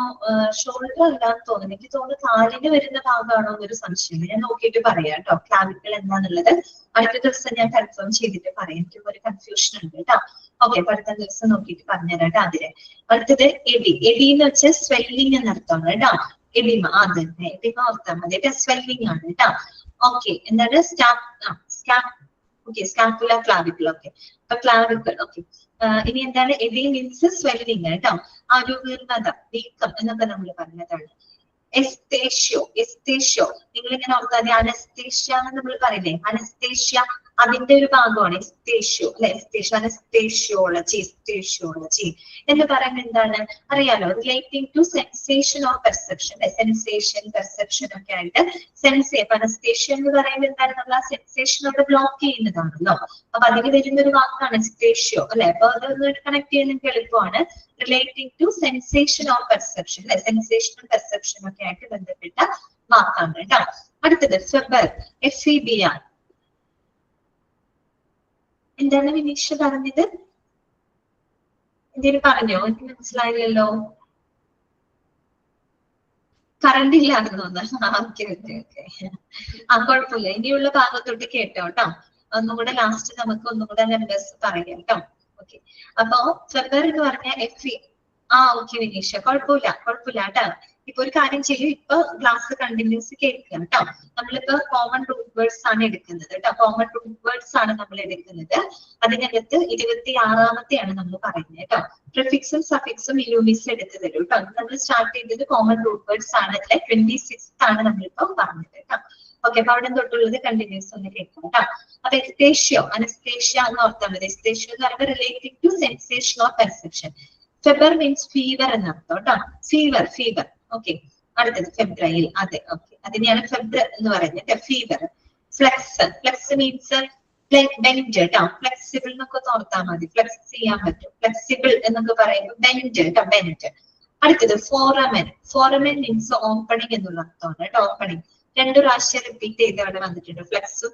ഷോൾഡർ അല്ലാന്ന് തോന്നുന്നു. എനിക്ക് തോന്നുന്നു കാലിന് വരുന്ന ഭാഗമാണോ എന്നൊരു സംശയം, ഞാൻ നോക്കിയിട്ട് പറയാം കേട്ടോ ക്ലാവിക്കിൾ എന്താന്നുള്ളത്. അടുത്ത ദിവസം ഞാൻ കൺഫേം ചെയ്തിട്ട് പറയാം, എനിക്ക് ഒരു കൺഫ്യൂഷൻ ഉണ്ട് കേട്ടോ. ഓക്കെ, അപ്പൊ അടുത്ത ദിവസം നോക്കിയിട്ട് പറഞ്ഞുതരാം കേട്ടോ ആതിര. അടുത്തത് എഡി. എഡി എന്ന് വെച്ചാൽ സ്വെല്ലിംഗ് എന്നർത്ഥമാണ് കേട്ടോ. എഡിമ, അത് തന്നെ, എഡിമ ഓർത്താൽ മതി കേട്ടോ, സ്വെല്ലിംഗ് ആണ് കേട്ടോ. ഓക്കെ, എന്താണ് സ്കാപ്പുല, ക്ലാവിക്കിൾ. ഓക്കെ, അപ്പൊ ക്ലാവിക്കിൾ. ഓക്കെ, ഇനി എന്താണ്, എഡി മീൻസ് സ്വെല്ലിംഗ് കേട്ടോ, ആരോഗ്യത, വീക്കം എന്നൊക്കെ നമ്മൾ പറഞ്ഞതാണ്. എസ്തേഷ്യോ, എസ്തേഷ്യോ നിങ്ങൾ ഇങ്ങനെ ഓർക്കാതെ, അനസ്തേഷ്യ എന്ന് നമ്മൾ പറയില്ലേ, അനസ്തേഷ്യ അതിന്റെ ഒരു ഭാഗമാണ് എസ്തേഷ്യോ അല്ലെ. എസ്തേഷ്യോ, അനസ്തേഷ്യോളജി, എസ്തേഷ്യോളജി എന്ന് പറയുന്നത് എന്താണ് അറിയാലോ, relating to sensation or perception. Sensation, perception ഒക്കെ ആയിട്ട് അനസ്തേഷ്യ എന്ന് പറയുന്നത് എന്താണ്, നമ്മൾ ആ സെൻസേഷനോട് ബ്ലോക്ക് ചെയ്യുന്നതാണല്ലോ. അപ്പൊ അതിന് വരുന്ന ഒരു വാക്കാണ് എസ്തേഷ്യോ അല്ലെ. അപ്പൊ അതൊന്ന് കണക്ട് ചെയ്യുന്നത് എളുപ്പമാണ്. Relating to sensation or perception അല്ലെ, സെൻസേഷനും പെർസെപ്ഷനും ഒക്കെ ആയിട്ട് ബന്ധപ്പെട്ട വാക്കാണ് കേട്ടോ. അടുത്തത് ഫെബർ, FEBR. എന്താണ് വിനീഷ പറഞ്ഞത്, എന്തേലും പറഞ്ഞോ, എനിക്ക് മനസ്സിലായില്ലല്ലോ. കറണ്ട് ഇല്ലാന്ന് തോന്നുന്നു. ഓക്കെ ഓക്കെ ഓക്കെ, ആ കുഴപ്പമില്ല, ഇനിയുള്ള ഭാഗത്തോട്ട് കേട്ടോ കേട്ടോ. ഒന്നുകൂടെ ലാസ്റ്റ് നമുക്ക് ഒന്നുകൂടെ നമ്പേഴ്സ് പറയാം കേട്ടോ. ഓക്കെ, അപ്പൊ ഫെബർ എന്ന് പറഞ്ഞ FE. ഓക്കെ വിനീഷ, കുഴപ്പമില്ല കുഴപ്പമില്ല കേട്ടോ. ഇപ്പൊ ഒരു കാര്യം ചെയ്യും, ഇപ്പൊ ക്ലാസ് കണ്ടിന്യൂസ് കേൾക്കുക കേട്ടോ. നമ്മളിപ്പോ കോമൺ റൂട്ട് വേർഡ്സ് ആണ് എടുക്കുന്നത് കേട്ടോ. കോമൺ റൂട്ട് വേർഡ്സ് ആണ് നമ്മൾ എടുക്കുന്നത്. അതിനകത്ത് 26ാമത്തെയാണ് നമ്മൾ പറയുന്നത് കേട്ടോ. പ്രിഫിക്സും സഫിക്സും ഇലൂമിസും എടുത്തു തരും കേട്ടോ. നമ്മൾ സ്റ്റാർട്ട് ചെയ്തത് കോമൺ റൂട്ട് വേർഡ്സ് ആണ്, അല്ലെ 26th ആണ് നമ്മളിപ്പോ പറഞ്ഞത് കേട്ടോ. ഓക്കെ, അപ്പൊ അവിടെ തൊട്ടുള്ളത് കണ്ടിന്യൂസ് ഒന്ന് കേൾക്കാം കേട്ടോ. അപ്പൊ എസ്തേഷ്യോ, അനസ്തേഷ്യ എന്ന് ഓർത്താൽ മതി. എസ്തേഷ്യോ എന്ന് പറയുമ്പോൾ related to sensation or perception. Febr means fever എന്നർത്ഥം കേട്ടോ. Fever, fever. ഓക്കെ, അടുത്തത് ഫെബ്രൈൽ. അതെ, ഓക്കെ, അതിനെയാണ് ഫെബ്ര എന്ന് പറയുന്നത്. Fever. Flex, flex means bend കേട്ടോ. ഫ്ലെക്സിബിൾ എന്നൊക്കെ ഓർത്താൽ മതി, ഫ്ലെക്സ് ചെയ്യാൻ പറ്റും. ഫ്ലെക്സിബിൾ എന്നൊക്കെ പറയുമ്പോൾ ബെൻഡ് കേട്ടോ, ബെൻഡ്. അടുത്തത് ഫോറമൻ. ഫോറമൻ മീൻസ് ഓപ്പണിംഗ് എന്നുള്ള അർത്ഥമാണ് കേട്ടോ. ഓപ്പണിംഗ് 2 പ്രാവശ്യം റിപ്പീറ്റ് ചെയ്ത് അവിടെ വന്നിട്ടുണ്ട്. ഫ്ലെക്സും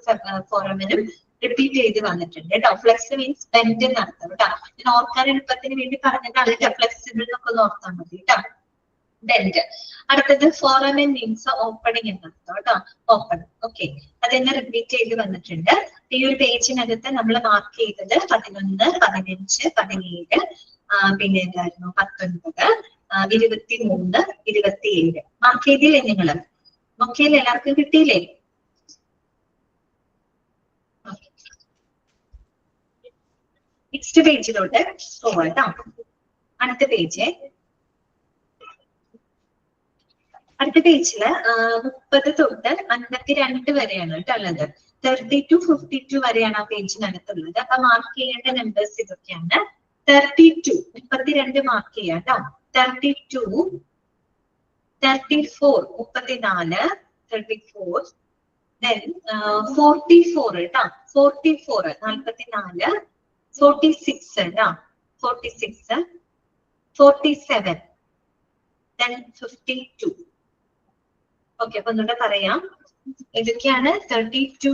ഫോറമനും റിപ്പീറ്റ് ചെയ്ത് വന്നിട്ടുണ്ട് കേട്ടോ. ഫ്ലെക്സ് മീൻസ് ബെൻഡ് എന്നർത്ഥം കേട്ടോ. ഞാൻ ഓർക്കാൻ എളുപ്പത്തിന് വേണ്ടി പറഞ്ഞതാണ് കേട്ടോ. ഫ്ലെക്സിബിൾ എന്നൊക്കെ ഓർത്താൽ മതി കേട്ടോ, ബെൻഡ്. അടുത്തത് ഫോറമൻ മീൻസ് ഓപ്പണിംഗ് എന്നർത്ഥം കേട്ടോ, ഓപ്പൺ. ഓക്കെ, അതെന്നെ റിപ്പീറ്റ് ചെയ്ത് വന്നിട്ടുണ്ട്. ഈ ഒരു പേജിനകത്ത് നമ്മൾ മാർക്ക് ചെയ്തത് 11, 15, 17, പിന്നെ എന്തായിരുന്നു 19, 23, 27 മാർക്ക് ചെയ്തില്ലേ നിങ്ങള്? നോക്കിയല്ലേ, എല്ലാവർക്കും കിട്ടിയില്ലേ? നെക്സ്റ്റ് പേജിലോട്ട് പോവാം കേട്ടോ. അടുത്ത പേജ്, അടുത്ത പേജില് 30 തൊട്ട് 52 വരെയാണ് കേട്ടോ ഉള്ളത്. 30 to 52 വരെയാണ് ആ പേജിനകത്തുള്ളത്. അപ്പൊ മാർക്ക് ചെയ്യേണ്ട നമ്പേഴ്സ് ഇതൊക്കെയാണ്. 32, 32 മാർക്ക് ചെയ്യാം കേട്ടോ. 32, 34, 34, 34. Then 44 കേട്ടോ. 44, 44, 46 കേട്ടോ. 46, 47, then 52. ഓക്കെ, അപ്പൊ ഒന്നുകൂടെ പറയാം. ഇതൊക്കെയാണ് 32,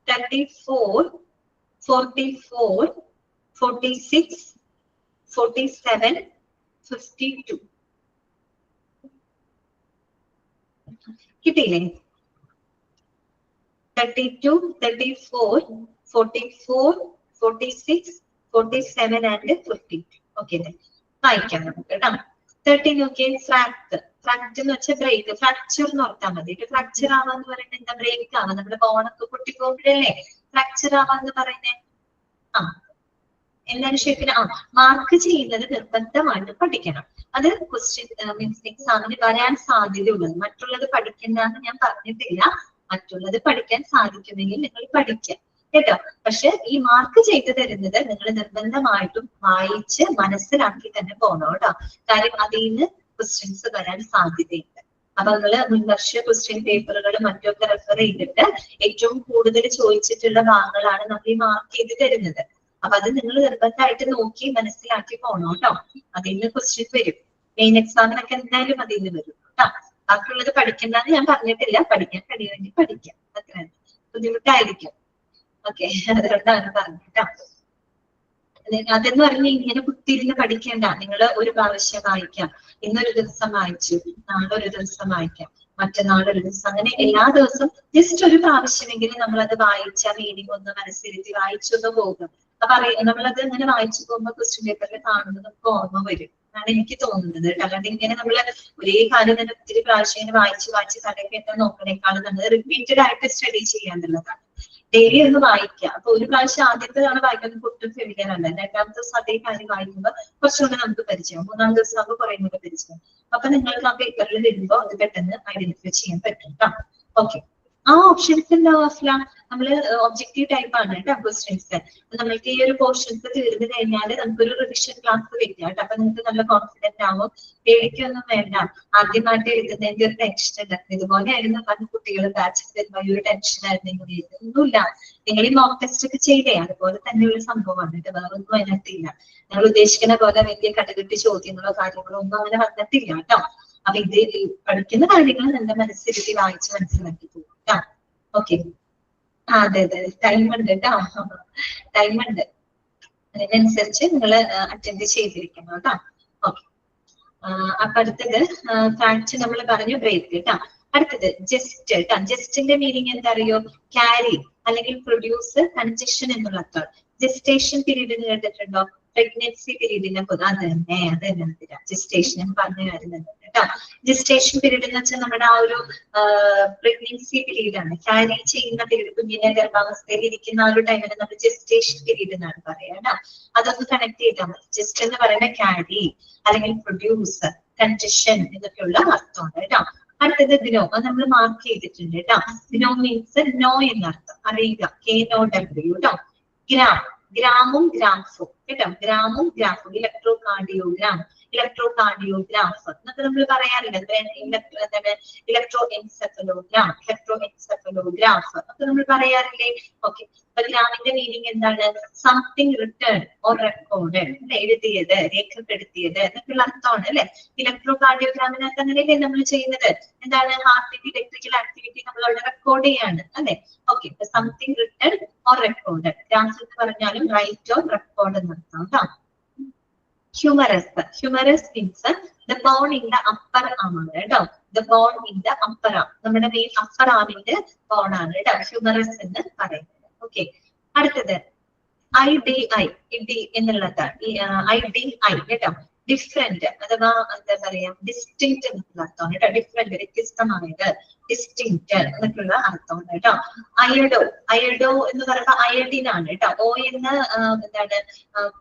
34, 44, 46, 47, 52. കിട്ടിയില്ലേ? 32, 34, 44, 46, 47 and 52. ഓക്കെ, വായിക്കാം നമുക്ക് കേട്ടോ. 30 നോക്കിയേ, ഫ്രാക്ട്. ഫ്രാക്ട് എന്ന് വെച്ചാൽ ബ്രേക്ക്. ഫ്രാക്ചർ എന്ന് ഓർത്താൽ മതി. ഫ്രാക്ചർ ആവാന്ന് പറയുന്നത് എന്താ? ബ്രേക്ക് ആവാം. നമ്മുടെ ബോണൊക്കെ പൊട്ടിപ്പോകുമ്പോഴല്ലേ ഫ്രാക്ചർ ആവാന്ന് പറയുന്നത്. എന്താണ് ഷെഫിന്? മാർക്ക് ചെയ്യുന്നത് നിർബന്ധമായിട്ട് പഠിക്കണം. അത് ക്വസ്റ്റ്യൻ മീൻസ് എക്സാമിന് വരാൻ സാധ്യതയുള്ളത്. മറ്റുള്ളത് പഠിക്കണ്ടെന്ന് ഞാൻ പറഞ്ഞിട്ടില്ല. മറ്റുള്ളത് പഠിക്കാൻ സാധിക്കുമെങ്കിൽ നിങ്ങൾ പഠിക്കുക. കേട്ടോ. പക്ഷെ ഈ മാർക്ക് ചെയ്തു തരുന്നത് നിങ്ങൾ നിർബന്ധമായിട്ടും വായിച്ച് മനസ്സിലാക്കി തന്നെ പോകണം കേട്ടോ. കാര്യം അതിൽ നിന്ന് ക്വസ്റ്റ്യൻസ് വരാൻ സാധ്യതയുണ്ട്. അപ്പൊ നിങ്ങള് മുൻവർഷ ക്വസ്റ്റ്യൻ പേപ്പറുകൾ മറ്റൊക്കെ റെഫർ ചെയ്തിട്ട് ഏറ്റവും കൂടുതൽ ചോദിച്ചിട്ടുള്ള ഭാഗങ്ങളാണ് നമ്മൾ ഈ മാർക്ക് ചെയ്ത് തരുന്നത്. അപ്പൊ അത് നിങ്ങൾ നിർബന്ധമായിട്ട് നോക്കി മനസ്സിലാക്കി പോകണം കേട്ടോ. അതിൽ നിന്ന് ക്വസ്റ്റ്യൻ വരും. മെയിൻ എക്സാമിനൊക്കെ എന്തായാലും അതിൽ നിന്ന് വരും കേട്ടോ. ബാക്കിയുള്ളത് പഠിക്കണ്ടെന്ന് ഞാൻ പറഞ്ഞിട്ടില്ല. പഠിക്കാൻ കഴിയുമെങ്കിൽ പഠിക്കാം, അത്ര ബുദ്ധിമുട്ടായിരിക്കും. ഓക്കെ, അതുകൊണ്ടാണ് പറഞ്ഞിട്ടോ. അതെന്ന് പറഞ്ഞ് ഇങ്ങനെ കുത്തിയിരുന്ന് പഠിക്കേണ്ട. നിങ്ങൾ ഒരു പ്രാവശ്യം വായിക്കാം, ഇന്നൊരു ദിവസം വായിച്ചു, നാളെ ഒരു ദിവസം വായിക്കാം, മറ്റന്നാളൊരു ദിവസം, അങ്ങനെ എല്ലാ ദിവസവും ജസ്റ്റ് ഒരു പ്രാവശ്യമെങ്കിലും നമ്മളത് വായിച്ച മീനിങ് ഒന്ന് മനസ്സിരുത്തി വായിച്ചൊന്ന് പോകും. അപ്പൊ നമ്മളത് ഇങ്ങനെ വായിച്ചു പോകുമ്പോൾ ക്വസ്റ്റ്യൻ പേപ്പറിൽ കാണുമ്പോൾ നമുക്ക് ഓർമ്മ വരും എന്നാണ് എനിക്ക് തോന്നുന്നത്. അല്ലാണ്ട് ഇങ്ങനെ നമ്മള് ഒരേ കാര്യം തന്നെ ഒത്തിരി പ്രാവശ്യം ഇങ്ങനെ വായിച്ച് തലയ്ക്ക് നോക്കണേക്കാളും നമ്മൾ റിപ്പീറ്റഡ് ആയിട്ട് സ്റ്റഡി ചെയ്യാന്നുള്ളതാണ്. ഡെയിലി ഒന്ന് വായിക്കുക. അപ്പൊ ഒരു പ്രാവശ്യം ആദ്യത്തെ തവണ വായിക്കുന്നത് ഒട്ടും ഫെമിലിയർ അല്ല. രണ്ടാമത്തെ ദിവസം അതേ കാര്യം വായിക്കുമ്പോൾ കുറച്ചുകൂടെ നമുക്ക് പരിചയം, മൂന്നാം ദിവസം ആകുമ്പോൾ കുറേ കൂടെ പരിചയം. അപ്പൊ നിങ്ങൾക്ക് ആ പേപ്പറിൽ വരുമ്പോൾ അത് പെട്ടെന്ന് ഐഡന്റിഫൈ ചെയ്യാൻ പറ്റും കേട്ടോ. ഓക്കെ, ആ ഓപ്ഷൻസ് ഉണ്ടാവില്ല. നമ്മള് ഒബ്ജക്റ്റീവ് ടൈപ്പ് ആണ് കേട്ടോ ക്വസ്റ്റ്യൻസ്. നമ്മൾക്ക് ഈ ഒരു പോർഷൻസ് തീർന്നു കഴിഞ്ഞാൽ നമുക്കൊരു റിവിഷൻ ക്ലാസ് വെക്കാം കേട്ടോ. അപ്പൊ നിങ്ങൾക്ക് നല്ല കോൺഫിഡന്റ് ആവും. പേടിക്കൊന്നും വേണ്ട. ആദ്യമായിട്ട് എഴുതുന്നതിന്റെ ഒരു ടെൻഷൻ ഉണ്ട്. ഇതുപോലെ ആയിരുന്നു പല കുട്ടികൾ ബാച്ചിൽ വരുമ്പോൾ ഈ ഒരു ടെൻഷൻ ആയിരുന്നു. ഒന്നുമില്ല, നിങ്ങൾ ഈ മോക്ക് ടെസ്റ്റ് ഒക്കെ ചെയ്തേ അതുപോലെ തന്നെയുള്ള സംഭവമാണ് കേട്ടോ. വേറെ ഒന്നും അതിനകത്തില്ല. നിങ്ങൾ ഉദ്ദേശിക്കുന്ന പോലെ വലിയ കടകെട്ടി ചോദ്യങ്ങളോ കാര്യങ്ങളോ ഒന്നും അങ്ങനെ വന്നിട്ടില്ല കേട്ടോ. അപ്പൊ ഇത് പഠിക്കുന്ന കാര്യങ്ങൾ നല്ല മനസ്സിരുത്തി വായിച്ച് മനസ്സിലാക്കി പോകും കേട്ടോ. ഓക്കെ, അതെ അതെ, ടൈം ഉണ്ട് കേട്ടോ, ടൈം ഉണ്ട്. അതിനനുസരിച്ച് നിങ്ങൾ അറ്റൻഡ് ചെയ്തിരിക്കണം കേട്ടോ. ഓക്കെ, അപ്പൊ അടുത്തത് ഫാക്ട് നമ്മൾ പറഞ്ഞു, ബ്രേക്ക് കേട്ടോ. അടുത്തത് ജസ്റ്റ് കേട്ടോ. ജസ്റ്റിന്റെ മീനിങ് എന്താ അറിയോ? ക്യാരി അല്ലെങ്കിൽ പ്രൊഡ്യൂസ്, കൺജക്ഷൻ എന്നുള്ള അർത്ഥം. ജസ്റ്റേഷൻ പീരീഡ് കേട്ടിട്ടുണ്ടോ? പ്രഗ്നൻസി പീരീഡിനെ അത് തന്നെ ജസ്റ്റേഷൻ പറഞ്ഞ കാര്യം തന്നെ കേട്ടോ. ജസ്റ്റേഷൻ പീരീഡ് എന്ന് വെച്ചാൽ നമ്മുടെ ആ ഒരു പ്രഗ്നൻസി പീരീഡ് ആണ്, ക്യാരി ചെയ്യുന്ന പീരീഡ്. കുഞ്ഞിനെ ഗർഭാവസ്ഥയിൽ ഇരിക്കുന്ന ആ ഒരു ടൈമിന് നമ്മൾ ജസ്റ്റേഷൻ പീരീഡ് എന്നാണ് പറയാ. അതൊന്ന് കണക്ട് ചെയ്താൽ മതി. ജസ്റ്റ് എന്ന് പറയുന്ന ക്യാരി അല്ലെങ്കിൽ പ്രൊഡ്യൂസ്, കൺജക്ഷൻ എന്നൊക്കെയുള്ള അർത്ഥമുണ്ട് കേട്ടോ. അടുത്തത് ഗ്നോ, അത് നമ്മൾ മാർക്ക് ചെയ്തിട്ടുണ്ട് കേട്ടോ. ഗ്നോ മീൻസ് നോ എന്നർത്ഥം, അറിയുക. KNOW കേട്ടോ. ഗ്രാം, ഗ്രാമും ഗ്രാഫും കേട്ടോ. ഗ്രാമും ഗ്രാഫും. ഇലക്ട്രോകാർഡിയോഗ്രാം, ഇലക്ട്രോകാർഡിയോഗ്രാഫ് എന്നൊക്കെ നമ്മൾ പറയാറില്ല. ഇലക്ട്രോ എൻസെഫലോഗ്രാം, ഇലക്ട്രോ എൻസെഫലോഗ്രാഫ് ഒക്കെ നമ്മൾ പറയാറില്ലേ. ഓക്കെ, അപ്പൊ ഗ്രാമിന്റെ മീനിങ് എന്താണ്? സംതിങ് റിട്ടേൺ ഓർ റെക്കോർഡഡ്, എഴുതിയത്, രേഖപ്പെടുത്തിയത് എന്നൊക്കെയുള്ള അർത്ഥമാണ് അല്ലെ. ഇലക്ട്രോകാർഡിയോഗ്രാമിനകത്ത് അങ്ങനെയല്ലേ നമ്മൾ ചെയ്യുന്നത്? എന്താണ്? ഹാർട്ടിന്റെ ഇലക്ട്രിക്കൽ ആക്ടിവിറ്റി നമ്മൾ അവിടെ റെക്കോർഡ് ചെയ്യാണ് അല്ലെ. Okay, something written or recorded. Graph എന്ന് പറഞ്ഞാലും റൈറ്റ് ഓർ റെക്കോർഡ് എന്നർത്ഥം കേട്ടോ. Humorous, humorous means the born in the upper ആം ആണ് കേട്ടോ. The born in the upper ആം, നമ്മുടെ മെയിൻ അപ്പർ ആമിന്റെ ബോൺ ആണ് കേട്ടോ ഹ്യൂമറസ് എന്ന് പറയുന്നത്. ഓക്കെ, അടുത്തത് IDI, ഇഡി എന്നുള്ളതാണ്. IDI കേട്ടോ. ഡിഫറെന്റ് അഥവാ എന്താ പറയാ, ഡിസ്റ്റിങ്ക്റ്റ് എന്നുള്ള അർത്ഥമാണ് കേട്ടോ. ഡിഫറെന്റ്, വ്യത്യസ്തമായത്, ഡിസ്റ്റിങ്ക്റ്റ് എന്നൊക്കെയുള്ള അർത്ഥമാണ് കേട്ടോ. അയഡോ, അയഡോ എന്ന് പറയുമ്പോൾ അയഡിൻ ആണ് കേട്ടോ. O എന്ന് എന്താണ്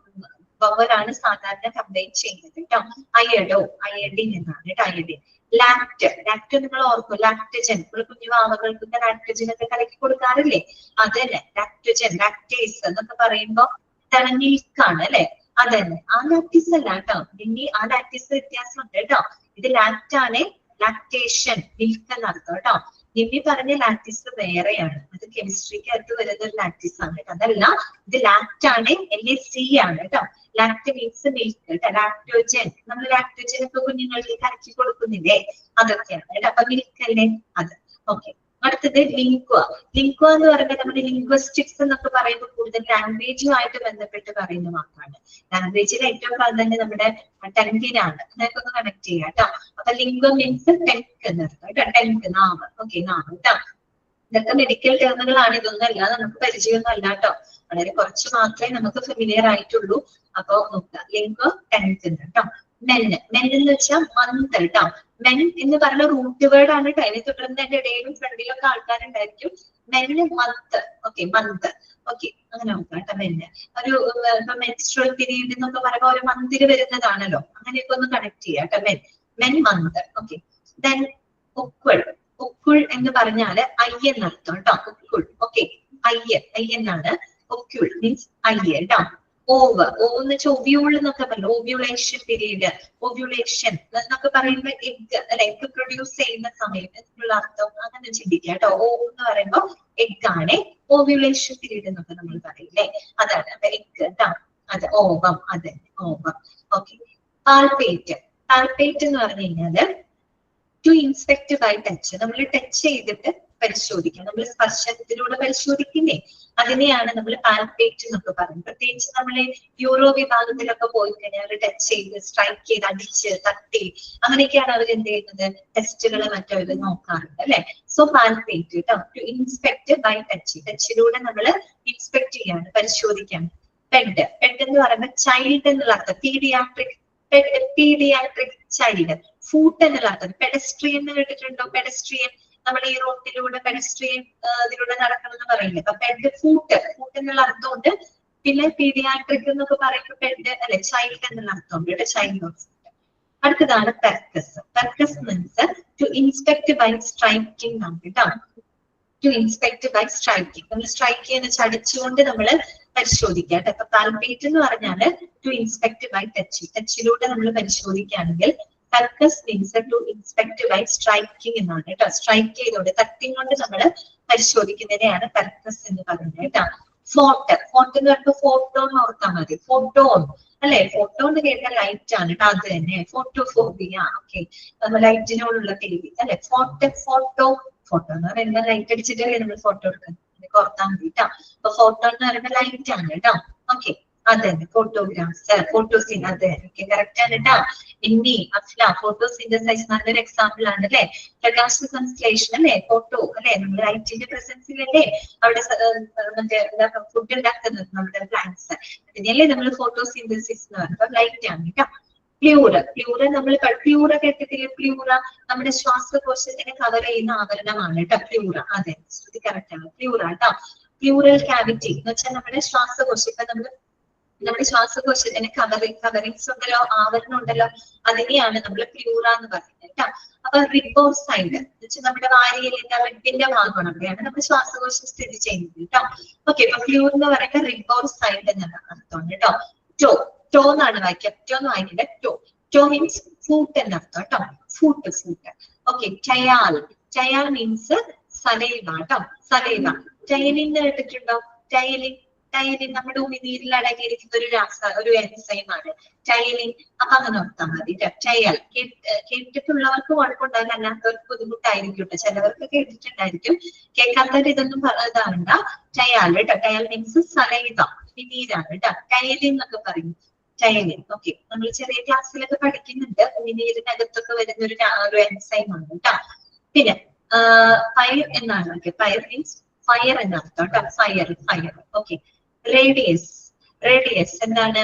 വവലാണ് സാധാരണ കമ്പൈൻ ചെയ്യുന്നത് കേട്ടോ. അയഡോ, അയഡിൻ എന്നാണ് കേട്ടോ. അയഡിൻ. ലാക്ട്, ലാക്ട് നിങ്ങൾ ഓർക്കും, ലാക്ടജൻ. നമ്മൾ കുഞ്ഞു വാവകൾക്ക് ലാക്ടജൻ ഒക്കെ കലക്കി കൊടുക്കാറില്ലേ? അത് തന്നെ ലാക്ടജൻ, ലാക്ടേസ് എന്നൊക്കെ പറയുമ്പോ എന്താണ്? മിൽക്കാണ് അല്ലെ. അതന്നെ, ആ ലാക്ടീസ് അല്ല കേട്ടോ. ഇനി ആ ലാക്ടീസ് വ്യത്യാസം ഉണ്ട് കേട്ടോ. ഇത് ലാക്ട് ആണ്, ലാക്ടേഷൻ, മിൽക്ക് എന്നർത്ഥം കേട്ടോ. നിമ്മി പറഞ്ഞ ലാക്ടീസ് വേറെയാണ്, അത് കെമിസ്ട്രിക്കകത്ത് വരുന്ന ഒരു ലാക്ടീസ് ആണ് കേട്ടോ. അതല്ല, ഇത് ലാക്ട് ആണ്, LAC ആണ് കേട്ടോ. ലാക്ട് മീൻസ് മിൽക്ക് കേട്ടോ. ലാക്ടോജൻ, നമ്മൾ ലാക്ടോജൻ ഒക്കെ കുഞ്ഞുങ്ങൾക്ക് കലക്കി കൊടുക്കുന്നില്ലേ, അതൊക്കെയാണ് കേട്ടോ. അപ്പൊ മിൽക്ക് അല്ലേ അത്. ഓക്കെ, അടുത്തത് ലിംഗ്വ. ലിംഗ്വ എന്ന് പറയുമ്പോൾ നമ്മുടെ ലിംഗ്വിസ്റ്റിക്സ് എന്നൊക്കെ പറയുമ്പോൾ കൂടുതൽ ലാംഗ്വേജുമായിട്ട് ബന്ധപ്പെട്ട് പറയുന്ന വാക്കാണ്. ലാംഗ്വേജിൽ ഏറ്റവും പ്രാധാന്യം നമ്മുടെ ടങ്കിനാണ്. അതൊക്കെ ഒന്ന് കണക്ട് ചെയ്യാം കേട്ടോ. അപ്പൊ ലിംഗ്വ മീൻസ് ടെങ്ക് എന്നർത്ഥം കേട്ടോ. ടെങ്ക്, നാവ്. ഓക്കെ, നാവ് കേട്ടോ. ഇതൊക്കെ മെഡിക്കൽ ടേമുകളാണ്. ഇതൊന്നും അല്ല, നമുക്ക് പരിചയമൊന്നും അല്ല കേട്ടോ. വളരെ കുറച്ച് മാത്രമേ നമുക്ക് ഫെമിലിയർ ആയിട്ടുള്ളൂ. അപ്പൊ നോക്കുക, ലിംഗ്വ, ടെങ്ക് കേട്ടോ. മെൻ, മെൻ എന്ന് വെച്ചാൽ മന്ത് കേട്ടോ. മെൻ എന്ന് പറഞ്ഞ റൂട്ട് വേർഡ് ആണ് കേട്ടോ. അതിനെ തുടർന്ന് എന്റെ ഇടയിലും ഫ്രണ്ടിലൊക്കെ ആൾക്കാരുണ്ടായിരിക്കും. Men, month. Okay, month. Okay, അങ്ങനെ നോക്കാം കേട്ടോ. മെന്ന് ഒരു മെൻസ്ട്രുവൽ പീരീഡ് എന്നൊക്കെ പറയുമ്പോൾ ഒരു മന്തിൽ വരുന്നതാണല്ലോ. അങ്ങനെയൊക്കെ ഒന്ന് കണക്ട് ചെയ്യാം കേട്ടോ. Men, men, month. Okay, then ഉക്കുൾ. ഉക്കുൾ എന്ന് പറഞ്ഞാല് ഐ എന്നർത്ഥം കേട്ടോ. ഉക്കുൾ. ഓക്കെ, എന്നാണ്. ഒക്യൂൾ മീൻസ് കേട്ടോ. ഓവ് എന്ന് വെച്ചാൽ ഒവ്യൂൾ എന്നൊക്കെ പറഞ്ഞു. ഓവ്യൂളേഷൻ പീരീഡ്, ഓവ്യൂളേഷൻ എന്നൊക്കെ പറയുമ്പോൾ എഗ് അല്ലെ, എഗ് പ്രൊഡ്യൂസ് ചെയ്യുന്ന സമയം എന്നുള്ള അർത്ഥം അങ്ങനെ ചിന്തിക്കുക കേട്ടോ. ഓവ് എന്ന് പറയുമ്പോൾ എഗ് ആണ്. ഓവ്യൂളേഷൻ പീരീഡ് എന്നൊക്കെ നമ്മൾ പറയില്ലേ, അതാണ്. അപ്പൊ എഗ് കേട്ടോ, അത് ഓവം, അതെ ഓവം. ഓക്കെ. പാൽപേറ്റ് എന്ന് പറഞ്ഞു കഴിഞ്ഞാല് ടു ഇൻസ്പെക്ട് ബൈ ടച്ച്, നമ്മൾ ടച്ച് ചെയ്തിട്ട് പരിശോധിക്കാം. നമ്മൾ സ്പർശനത്തിലൂടെ പരിശോധിക്കില്ലേ, അതിനെയാണ് നമ്മൾ പാൽപേറ്റ് എന്നൊക്കെ പറയുന്നത്. പ്രത്യേകിച്ച് നമ്മൾ യൂറോ വിഭാഗത്തിലൊക്കെ പോയി കഴിഞ്ഞാൽ ടച്ച് ചെയ്ത്, സ്ട്രൈക്ക് ചെയ്ത്, അടിച്ച്, തട്ടി, അങ്ങനെയൊക്കെയാണ് അവർ എന്ത് ചെയ്യുന്നത്, ടെസ്റ്റുകൾ മറ്റവർ നോക്കാറുണ്ട് അല്ലെ. സോ പാൽപേറ്റ് കേട്ടോ, ടു ഇൻസ്പെക്ട് ബൈ ടച്ച്, ടച്ചിലൂടെ നമ്മൾ ഇൻസ്പെക്ട് ചെയ്യാണ്, പരിശോധിക്കാണ്. പെഡ് എന്ന് പറയുമ്പോൾ ചൈൽഡ് എന്നുള്ള അർത്ഥം, പീഡിയാട്രിക് ചൈൽഡ്. ഫൂട്ട് എന്നുള്ള അർത്ഥം, പെഡസ്ട്രിയൻ എന്ന് കേട്ടിട്ടുണ്ടോ? പെഡസ്ട്രിയൻ, നമ്മൾ ഈ റോഡിലൂടെ പെഡസ്ട്രിയൻ ഇതിലൂടെ നടക്കണമെന്ന് പറയില്ലേ, അപ്പൊ പെഡ് ഫൂട്ട് എന്നുള്ള അർത്ഥമുണ്ട്. പിന്നെ പീഡിയാട്രിക് എന്നൊക്കെ പറയുമ്പോൾ പെഡ് അല്ലെ, ചൈൽഡ് എന്നുള്ള അർത്ഥമുണ്ട് കേട്ടോ, ചൈൽഡ് ഹോസ്പിറ്റൽ. അടുത്തതാണ് percuss means to inspect by striking ആണ് കേട്ടോ. ടു ഇൻസ്പെക്ട് ബൈ സ്ട്രൈക്കിംഗ്, നമ്മൾ സ്ട്രൈക്ക് ചെയ്യുന്ന ചടിച്ചുകൊണ്ട് നമ്മൾ പരിശോധിക്കുക. അപ്പൊ പാൽപേറ്റ് എന്ന് പറഞ്ഞാല് ടു ഇൻസ്പെക്ട് ബൈ ടച്ചിലൂടെ നമ്മൾ പരിശോധിക്കുകയാണെങ്കിൽ percuss means to inspect by striking എന്നാണ് കേട്ടോ. സ്ട്രൈക്ക് ചെയ്തോണ്ട്, തട്ടിങ് കൊണ്ട് നമ്മൾ പരിശോധിക്കുന്നതിനെയാണ് പെർക്കസ് എന്ന് പറയുന്നത് കേട്ടോ. ഫോട്ടോ എന്ന് പറയുമ്പോൾ ഫോട്ടോ എന്ന് ഓർത്താൽ മതി. ഫോട്ടോൺ അല്ലെ, ഫോട്ടോ എന്ന് കേട്ടാൽ ലൈറ്റ് ആണ് കേട്ടോ, അത് തന്നെ. ഫോട്ടോഫോബിയ, ഓക്കെ, ലൈറ്റിനോടുള്ള പേടി അല്ലെ. ഫോട്ടോ എന്ന് പറയുമ്പോൾ ലൈറ്റ് അടിച്ചിട്ടല്ലേ നമ്മൾ ഫോട്ടോ എടുക്കുന്നത്, ഓർത്താൽ മതി കേട്ടോ. അപ്പൊ ഫോട്ടോ എന്ന് പറയുമ്പോൾ ലൈറ്റ് ആണ് കേട്ടോ. ഓക്കെ, അതെ, ഫോട്ടോഗ്രാഫ്സ്, ഫോട്ടോസിൻ, അതെ, കറക്റ്റ് ആണ് കേട്ടോ. ഫോട്ടോസിന്തസൈസ് നല്ലൊരു എക്സാമ്പിൾ ആണ് അല്ലെ. പ്രകാശ സംശ്ലേഷണം അല്ലെ, ഫോട്ടോ അല്ലെ, നമ്മൾ ലൈറ്റിന്റെ പ്രസൻസിലല്ലേ അവിടെ മറ്റേ ഫുഡ് ഉണ്ടാക്കുന്നത്, നമ്മുടെ പ്ലാന്റ്സ്, അതിനല്ലേ നമ്മൾ ഫോട്ടോസിന്തസിസ് എന്ന് പറയുന്നത്. ലൈറ്റ് ആണ് കേട്ടോ. പ്ലൂറ നമ്മൾ പ്ലൂറ കേട്ടിട്ടില്ലേ? പ്ലൂറ നമ്മുടെ ശ്വാസകോശത്തിനെ കവർ ചെയ്യുന്ന ആവരണമാണ് കേട്ടോ പ്ലൂറ. അതെ, ശ്രുതി കറക്റ്റ് ആണ്. പ്ലൂറ കേട്ടോ. പ്ലൂറൽ ക്യാവിറ്റി എന്ന് വെച്ചാൽ നമ്മുടെ ശ്വാസകോശം, ഇപ്പൊ നമ്മുടെ ശ്വാസകോശത്തിന് കവറിങ്സ് ഉണ്ടല്ലോ, ആവരണം ഉണ്ടല്ലോ, അതിനെയാണ് നമ്മൾ പ്ലൂറ എന്ന് പറയുന്നത് കേട്ടോ. അപ്പൊ റിബോസൈഡ് എന്ന് വെച്ചാൽ നമ്മുടെ വാരിയലിന്റെ റിബിന്റെ ഭാഗമാണ്, അവിടെയാണ് നമ്മുടെ ശ്വാസകോശം സ്ഥിതി ചെയ്യുന്നത് കേട്ടോ. ഓക്കെ, അപ്പൊ പ്ലൂർ എന്ന് പറയുന്നത് റിബോസൈഡ് എന്നുള്ള അർത്ഥമാണ് കേട്ടോ. ടോ എന്നാണ് വായിക്കുക, ടോ എന്ന് വായിക്കില്ല. ടോ മീൻസ് ഫൂട്ട് എന്നർത്ഥം കേട്ടോ. Foot. Okay. Dayal means saliva കേട്ടോ. സലൈവ. ടയലിൻ കേട്ടിട്ടുണ്ടോ? ടയലിൻ നമ്മുടെ ഉമിനീരിൽ അടങ്ങിയിരിക്കുന്ന ഒരു എൻസൈമാണ് ടയലിൻ. അപ്പൊ അങ്ങനെ ഓർത്താൽ മതി. ടയൽ കേട്ടിട്ടുള്ളവർക്ക് കുഴപ്പമുണ്ടാവില്ല, അല്ലാത്തവർക്ക് ബുദ്ധിമുട്ടായിരിക്കും കേട്ടോ. ചിലവർക്ക് കേട്ടിട്ടുണ്ടായിരിക്കും, കേൾക്കാത്തവർ ഇതൊന്നും ഇതാവണ്ട. ടയാൽ കേട്ടോ. ടയൽ മീൻസ് സലൈവ, ഉമിനീരാണ് കേട്ടോ. ടയലിൻ എന്നൊക്കെ പറയും. ടയലിൻ. ഓക്കെ, നമ്മൾ ചെറിയ ക്ലാസ്സിലൊക്കെ പഠിക്കുന്നുണ്ട്. ഉമിനീരിനകത്തൊക്കെ വരുന്ന ഒരു എൻസൈം ആണ് കേട്ടോ. പിന്നെ ഫയർ എന്നാണ്. ഓക്കെ, ഫയർ മീൻസ് ഫയർ എന്നർത്ഥം കേട്ടോ. ഫയർ. ഓക്കെ. റേഡിയസ് എന്താണ്?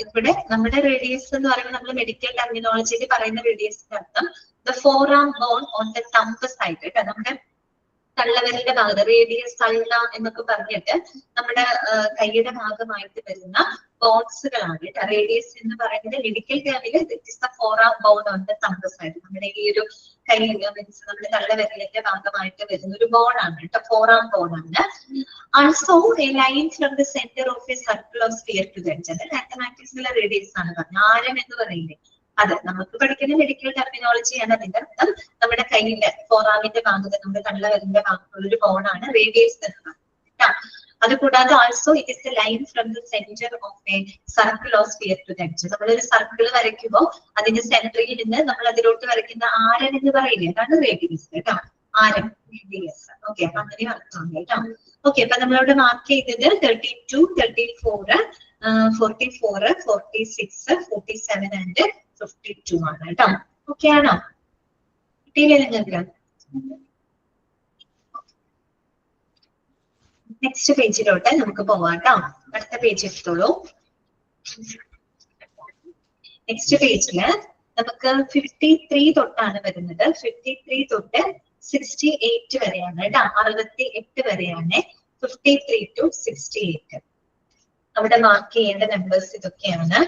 ഇവിടെ നമ്മുടെ റേഡിയസ് എന്ന് പറയുമ്പോൾ നമ്മൾ മെഡിക്കൽ ടെർമിനോളജിയിൽ പറയുന്ന റേഡിയസിന്റെ അർത്ഥം the forearm bone on the thumb side കേട്ടോ. നമ്മുടെ തള്ളവിരലിന്റെ ഭാഗത്ത് റേഡിയസ്, തള്ള എന്നൊക്കെ പറഞ്ഞിട്ട് നമ്മുടെ കൈയുടെ ഭാഗമായിട്ട് വരുന്ന ബോൺസുകളാണ് കേട്ടോ. റേഡിയസ് എന്ന് പറയുന്നത് മെഡിക്കൽ ടേമില് it is the forearm bone on the thumb side. നമ്മുടെ ഈ ഒരു കൈ മീൻസ് നമ്മുടെ തള്ളവിരലിന്റെ ഭാഗമായിട്ട് വരുന്ന ഒരു ബോൺ ആണ് കേട്ടോ. ഫോർആം ബോൺ ആണ്. Also a line from the centre of a circle of sphere to the edge. മാത്തമാറ്റിക്സിലെ റേഡിയസ് ആണ് പറഞ്ഞത്. ആരം എന്ന് പറയുന്നത് അതെ, നമുക്ക് പഠിക്കുന്ന മെഡിക്കൽ ടെർമിനോളജിയാണ്. അതിന്റെ അർത്ഥം നമ്മുടെ കയ്യിലെ ഫോറാമിന്റെ ഭാഗത്ത്, നമ്മുടെ തള്ളവിരലിന്റെ ഭാഗത്തുള്ള ഒരു ബോണാണ് റേഡിയസ് എന്ന് പറയുന്നത്. അതുകൂടാതെ also it is a line from the centre of a circle of sphere to the edge. നമ്മളൊരു സർക്കിൾ വരയ്ക്കുമ്പോൾ അതിന്റെ സെന്ററിൽ നിന്ന് നമ്മൾ അതിലോട്ട് വരയ്ക്കുന്ന ആരം എന്ന് പറയില്ലേ, അതാണ് റേഡിയസ് കേട്ടോ. ആരം, റേഡിയസ്. ഓക്കെ, അപ്പൊ അങ്ങനെ അർത്ഥമാണ് കേട്ടോ. ഓക്കെ, അപ്പൊ നമ്മളിവിടെ മാർക്ക് ചെയ്തത് 32, 34, 44, 46, 47 ആൻഡ് 52 ആണ് കേട്ടോ. ഓക്കെ ആണോ? കിട്ടിയില്ലേ നിങ്ങൾക്ക്? നെക്സ്റ്റ് പേജിലോട്ട് നമുക്ക് പോവാം കേട്ടോ. അടുത്ത പേജ് എടുത്തോളൂ. നെക്സ്റ്റ് പേജില് നമുക്ക് 53 തൊട്ടാണ് വരുന്നത്. 53 തൊട്ട് 68 വരെയാണ് കേട്ടോ. 68 വരെയാണ് 53 to 68. അവിടെ മാർക്ക് ചെയ്യേണ്ട നമ്പേഴ്സ് ഇതൊക്കെയാണ്.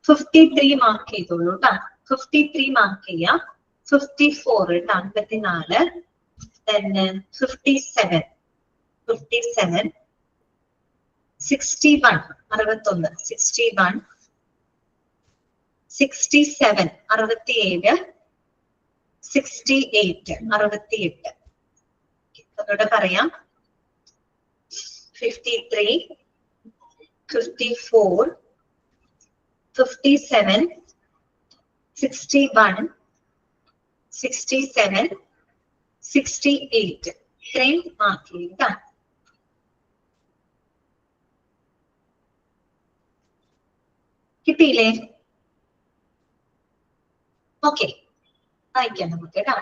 53 മാർക്ക് ചെയ്തോളൂ കേട്ടോ. 53 മാർക്ക് ചെയ്യാം. 54 കേട്ടോ, 54. then 57, 57, 61 61, 61, 67 67, 68 68. ഒന്നുകൂടെ പറയാം. 53, 54, 57, 61, 67, 68. ഇത്രയും മാർക്ക് ചെയ്യുക. കിട്ടിയില്ലേ? ഓക്കെ, വായിക്കാം നമുക്ക് കേട്ടോ.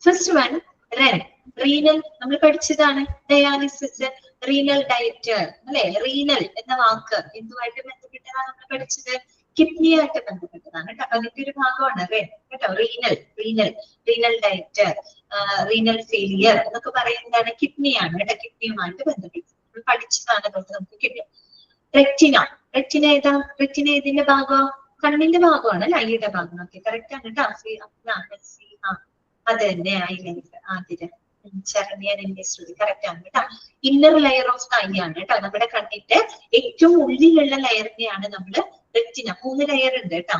First one Wren. റീനൽ നമ്മൾ പഠിച്ചതാണ്. ഡയാലിസിസ്, റീനൽ ഡയറ്റ് അല്ലെ. റീനൽ എന്ന വാക്ക് എന്തുമായിട്ട് ബന്ധപ്പെട്ടതാണ് നമ്മൾ പഠിച്ചത്? കിഡ്നിയായിട്ട് ബന്ധപ്പെട്ടതാണ് കേട്ടോ. അപ്പൊ അതിന്റെ ഒരു ഭാഗമാണ് റെൻ കേട്ടോ. Renal renal renal diet, renal failure എന്നൊക്കെ പറയുന്നതാണ് കിഡ്നിയാണ് കേട്ടോ. കിഡ്നിയുമായിട്ട് ബന്ധപ്പെട്ട് നമ്മൾ പഠിച്ചതാണ്. അതുകൊണ്ട് നമുക്ക് കിട്ടും. റെറ്റിന. റെറ്റിന ഏതാ? റെറ്റിന ഏതിന്റെ ഭാഗം? കണ്ണിന്റെ ഭാഗമാണ് അല്ലെ. ഐയുടെ ഭാഗം. ഓക്കെ, കറക്റ്റ് ആണ് കേട്ടോ. അത് തന്നെ ഐലൈനർ. ആതിര കറക്റ്റ് ആണ് കേട്ടോ. ഇന്നർ ലെയർ ഓഫ് ഐ ആണ് കേട്ടോ. നമ്മുടെ കണ്ണിന്റെ ഏറ്റവും ഉള്ളിലുള്ള ലെയറിനെയാണ് നമ്മള് റെറ്റിന. 3 ലെയർ ഉണ്ട് കേട്ടോ.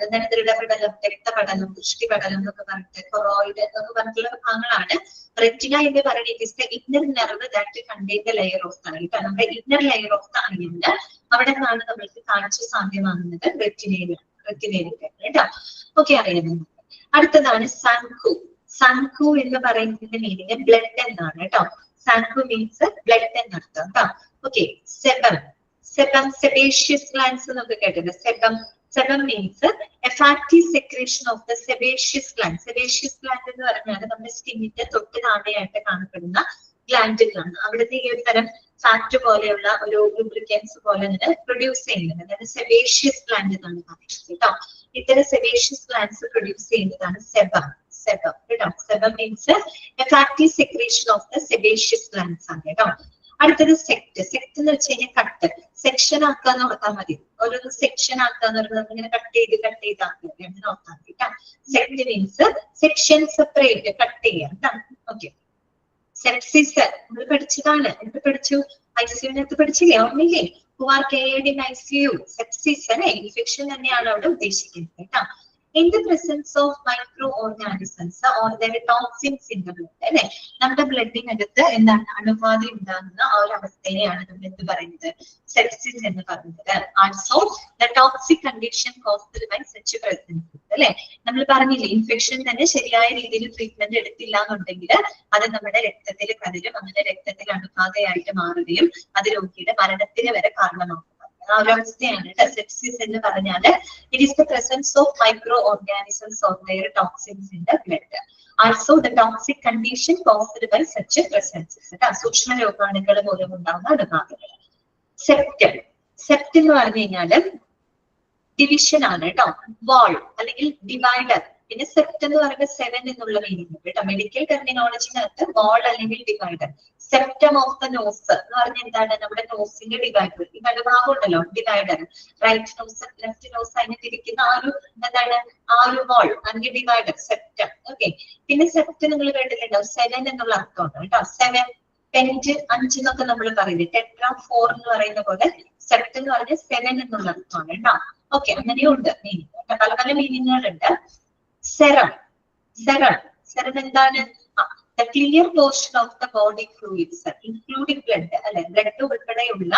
എന്താണ് ദൃഢപടലം, രക്തപടലം, ദൃഷ്ടിപടലം എന്നൊക്കെ പറഞ്ഞിട്ട്, കൊറോയിഡ് എന്നൊക്കെ പറഞ്ഞിട്ടുള്ള ഭാഗങ്ങളാണ് റെറ്റിന എന്ന് പറയുന്നത്. Inner nerve that contain the layer of I. നമ്മുടെ ഇന്നർ ലെയർ ഓഫ് ഐയിൽ അവിടെ നിന്നാണ് നമ്മൾക്ക് കാഴ്ച സാധ്യമാകുന്നത്. റെറ്റിനയിലൂടെ കേട്ടോ. ഓക്കെ, അറിയാം. അടുത്തതാണ് സൺകു. സൺകു എന്ന് പറയുന്നതിന്റെ മീനിങ് ബ്ലഡ് എന്നാണ് കേട്ടോ. സൺകു മീൻസ് ബ്ലഡ് എന്നർത്ഥം കേട്ടോ. Okay, sebum. Sebum sebaceous glance എന്നൊക്കെ കേട്ടത്. Sebum sebum means A fatty secretion of the sebaceous gland. Sebaceous gland എന്ന് പറഞ്ഞാൽ നമ്മുടെ സ്കിന്നിന്റെ തൊട്ട് താഴെയായിട്ട് കാണപ്പെടുന്ന ഗ്ലാൻഡുകളാണ്. അവിടുത്തെ ഈ ഒരു തരം ഫാറ്റ് പോലെയുള്ള ഒരു ലൂബ്രിക്കൻസ് പോലെ പ്രൊഡ്യൂസ് ചെയ്യുന്നത്. അതായത് സെബേഷ്യസ് ഗ്ലാൻഡ് എന്നാണ് പറയുന്നത് കേട്ടോ. ഇത്തരം സെബേഷ്യസ് ഗ്ലാൻഡ്സ് പ്രൊഡ്യൂസ് ചെയ്യുന്നതാണ് സെബം. സെബം കേട്ടോ. Sebum means A fatty secretion of the sebaceous glands ആണ് കേട്ടോ. അടുത്തത് സെക്ട്. സെക്ട് എന്ന് വെച്ച് കഴിഞ്ഞാൽ കട്ട്. സെക്ഷൻ ആക്കാന്ന് ഓർത്താൽ മതി. ഓരോന്ന് സെക്ഷൻ ആക്കാന്ന് പറയുന്നത് ഇങ്ങനെ കട്ട് ചെയ്ത് ആക്കുക എന്ന് ഓർത്താൽ മതി കേട്ടോ. സെക്ട് മീൻസ് സെക്ഷൻ സെപ്പറേറ്റ്, കട്ട് ചെയ്യാം കേട്ടോ. ഓക്കെ, സെപ്സിസ് നമ്മൾ പഠിച്ചതാണ്. എന്ത് പഠിച്ചു? ഐസിയുനകത്ത് പഠിച്ചില്ലേ? ഓർമ്മയില്ലേ? who are cared in ICU. Sepsis അല്ലെ, ഇൻഫെക്ഷൻ തന്നെയാണ് അവിടെ ഉദ്ദേശിക്കുന്നത് കേട്ടോ. In the presence of microorganisms or their toxins in the blood അല്ലെ. നമ്മുടെ ബ്ലഡിനകത്ത് എന്താണ് അണുബാധ ഉണ്ടാകുന്ന ആ ഒരു അവസ്ഥയെയാണ് നമ്മൾ എന്ത് പറയുന്നത്? സെപ്സിസ് എന്ന് പറയുന്നത്. Also the toxic condition caused by such presence അല്ലെ. നമ്മൾ പറഞ്ഞില്ലേ, ഇൻഫെക്ഷൻ തന്നെ ശരിയായ രീതിയിൽ ട്രീറ്റ്മെന്റ് എടുത്തില്ല എന്നുണ്ടെങ്കിൽ അത് നമ്മുടെ രക്തത്തിൽ കലരും. അങ്ങനെ രക്തത്തിൽ അണുബാധയായിട്ട് മാറുകയും അത് രോഗിയുടെ മരണത്തിന് വരെ കാരണമാകും. ആ ഒരു അവസ്ഥയാണ് സെപ്സിസ് എന്ന് പറഞ്ഞാല്. It is the presence of micro organisms or their toxins in the blood. Also the toxic condition caused by such presences. സൂക്ഷ്മ രോഗാണുക്കൾ മൂലം ഉണ്ടാകുന്ന അണുബാധകൾ. സെപ്റ്റ്. സെപ്റ്റ് എന്ന് പറഞ്ഞു കഴിഞ്ഞാല് ഡിവിഷൻ ആണ് കേട്ടോ. വാൾ അല്ലെങ്കിൽ ഡിവൈഡർ. പിന്നെ സെപ്റ്റ് എന്ന് പറയുമ്പോൾ 7 എന്നുള്ള മീനിങ് കേട്ടോ. മെഡിക്കൽ ടെർമിനോളജിനകത്ത് വാൾ അല്ലെങ്കിൽ divider. Septum of the nose എന്ന് പറഞ്ഞാൽ എന്താണ്? നമ്മുടെ നോസിന്റെ ഡിവൈഡർ. ഈ നടുഭാഗം ഉണ്ടല്ലോ, divider. Right nose, left nose, അതിനെ തിരിക്കുന്ന ആ ഒരു എന്താണ്, ആ ഒരു വാൾ അല്ലെങ്കിൽ ഡിവൈഡർ, സെപ്റ്റം. ഓക്കെ, പിന്നെ സെപ്റ്റ് നിങ്ങൾ കേട്ടിട്ടുണ്ടാവും 7 എന്നുള്ള അർത്ഥമുണ്ട് കേട്ടോ. 7 പെന്റ് 5 എന്നൊക്കെ നമ്മൾ പറയുന്നത്. ടെട്രാ 4 എന്ന് പറയുന്ന പോലെ സെപ്റ്റ് എന്ന് പറഞ്ഞാൽ 7 എന്നുള്ള അർത്ഥമാണ് കേട്ടോ. ഓക്കെ, അങ്ങനെയുണ്ട് മീനിങ്. പല പല മീനിങ്ങുകളുണ്ട്. സെറം. സെറം സെറം എന്താണ്? the clear portion of the body fluids including blood അല്ലെ. ബ്ലഡ് ഉൾപ്പെടെയുള്ള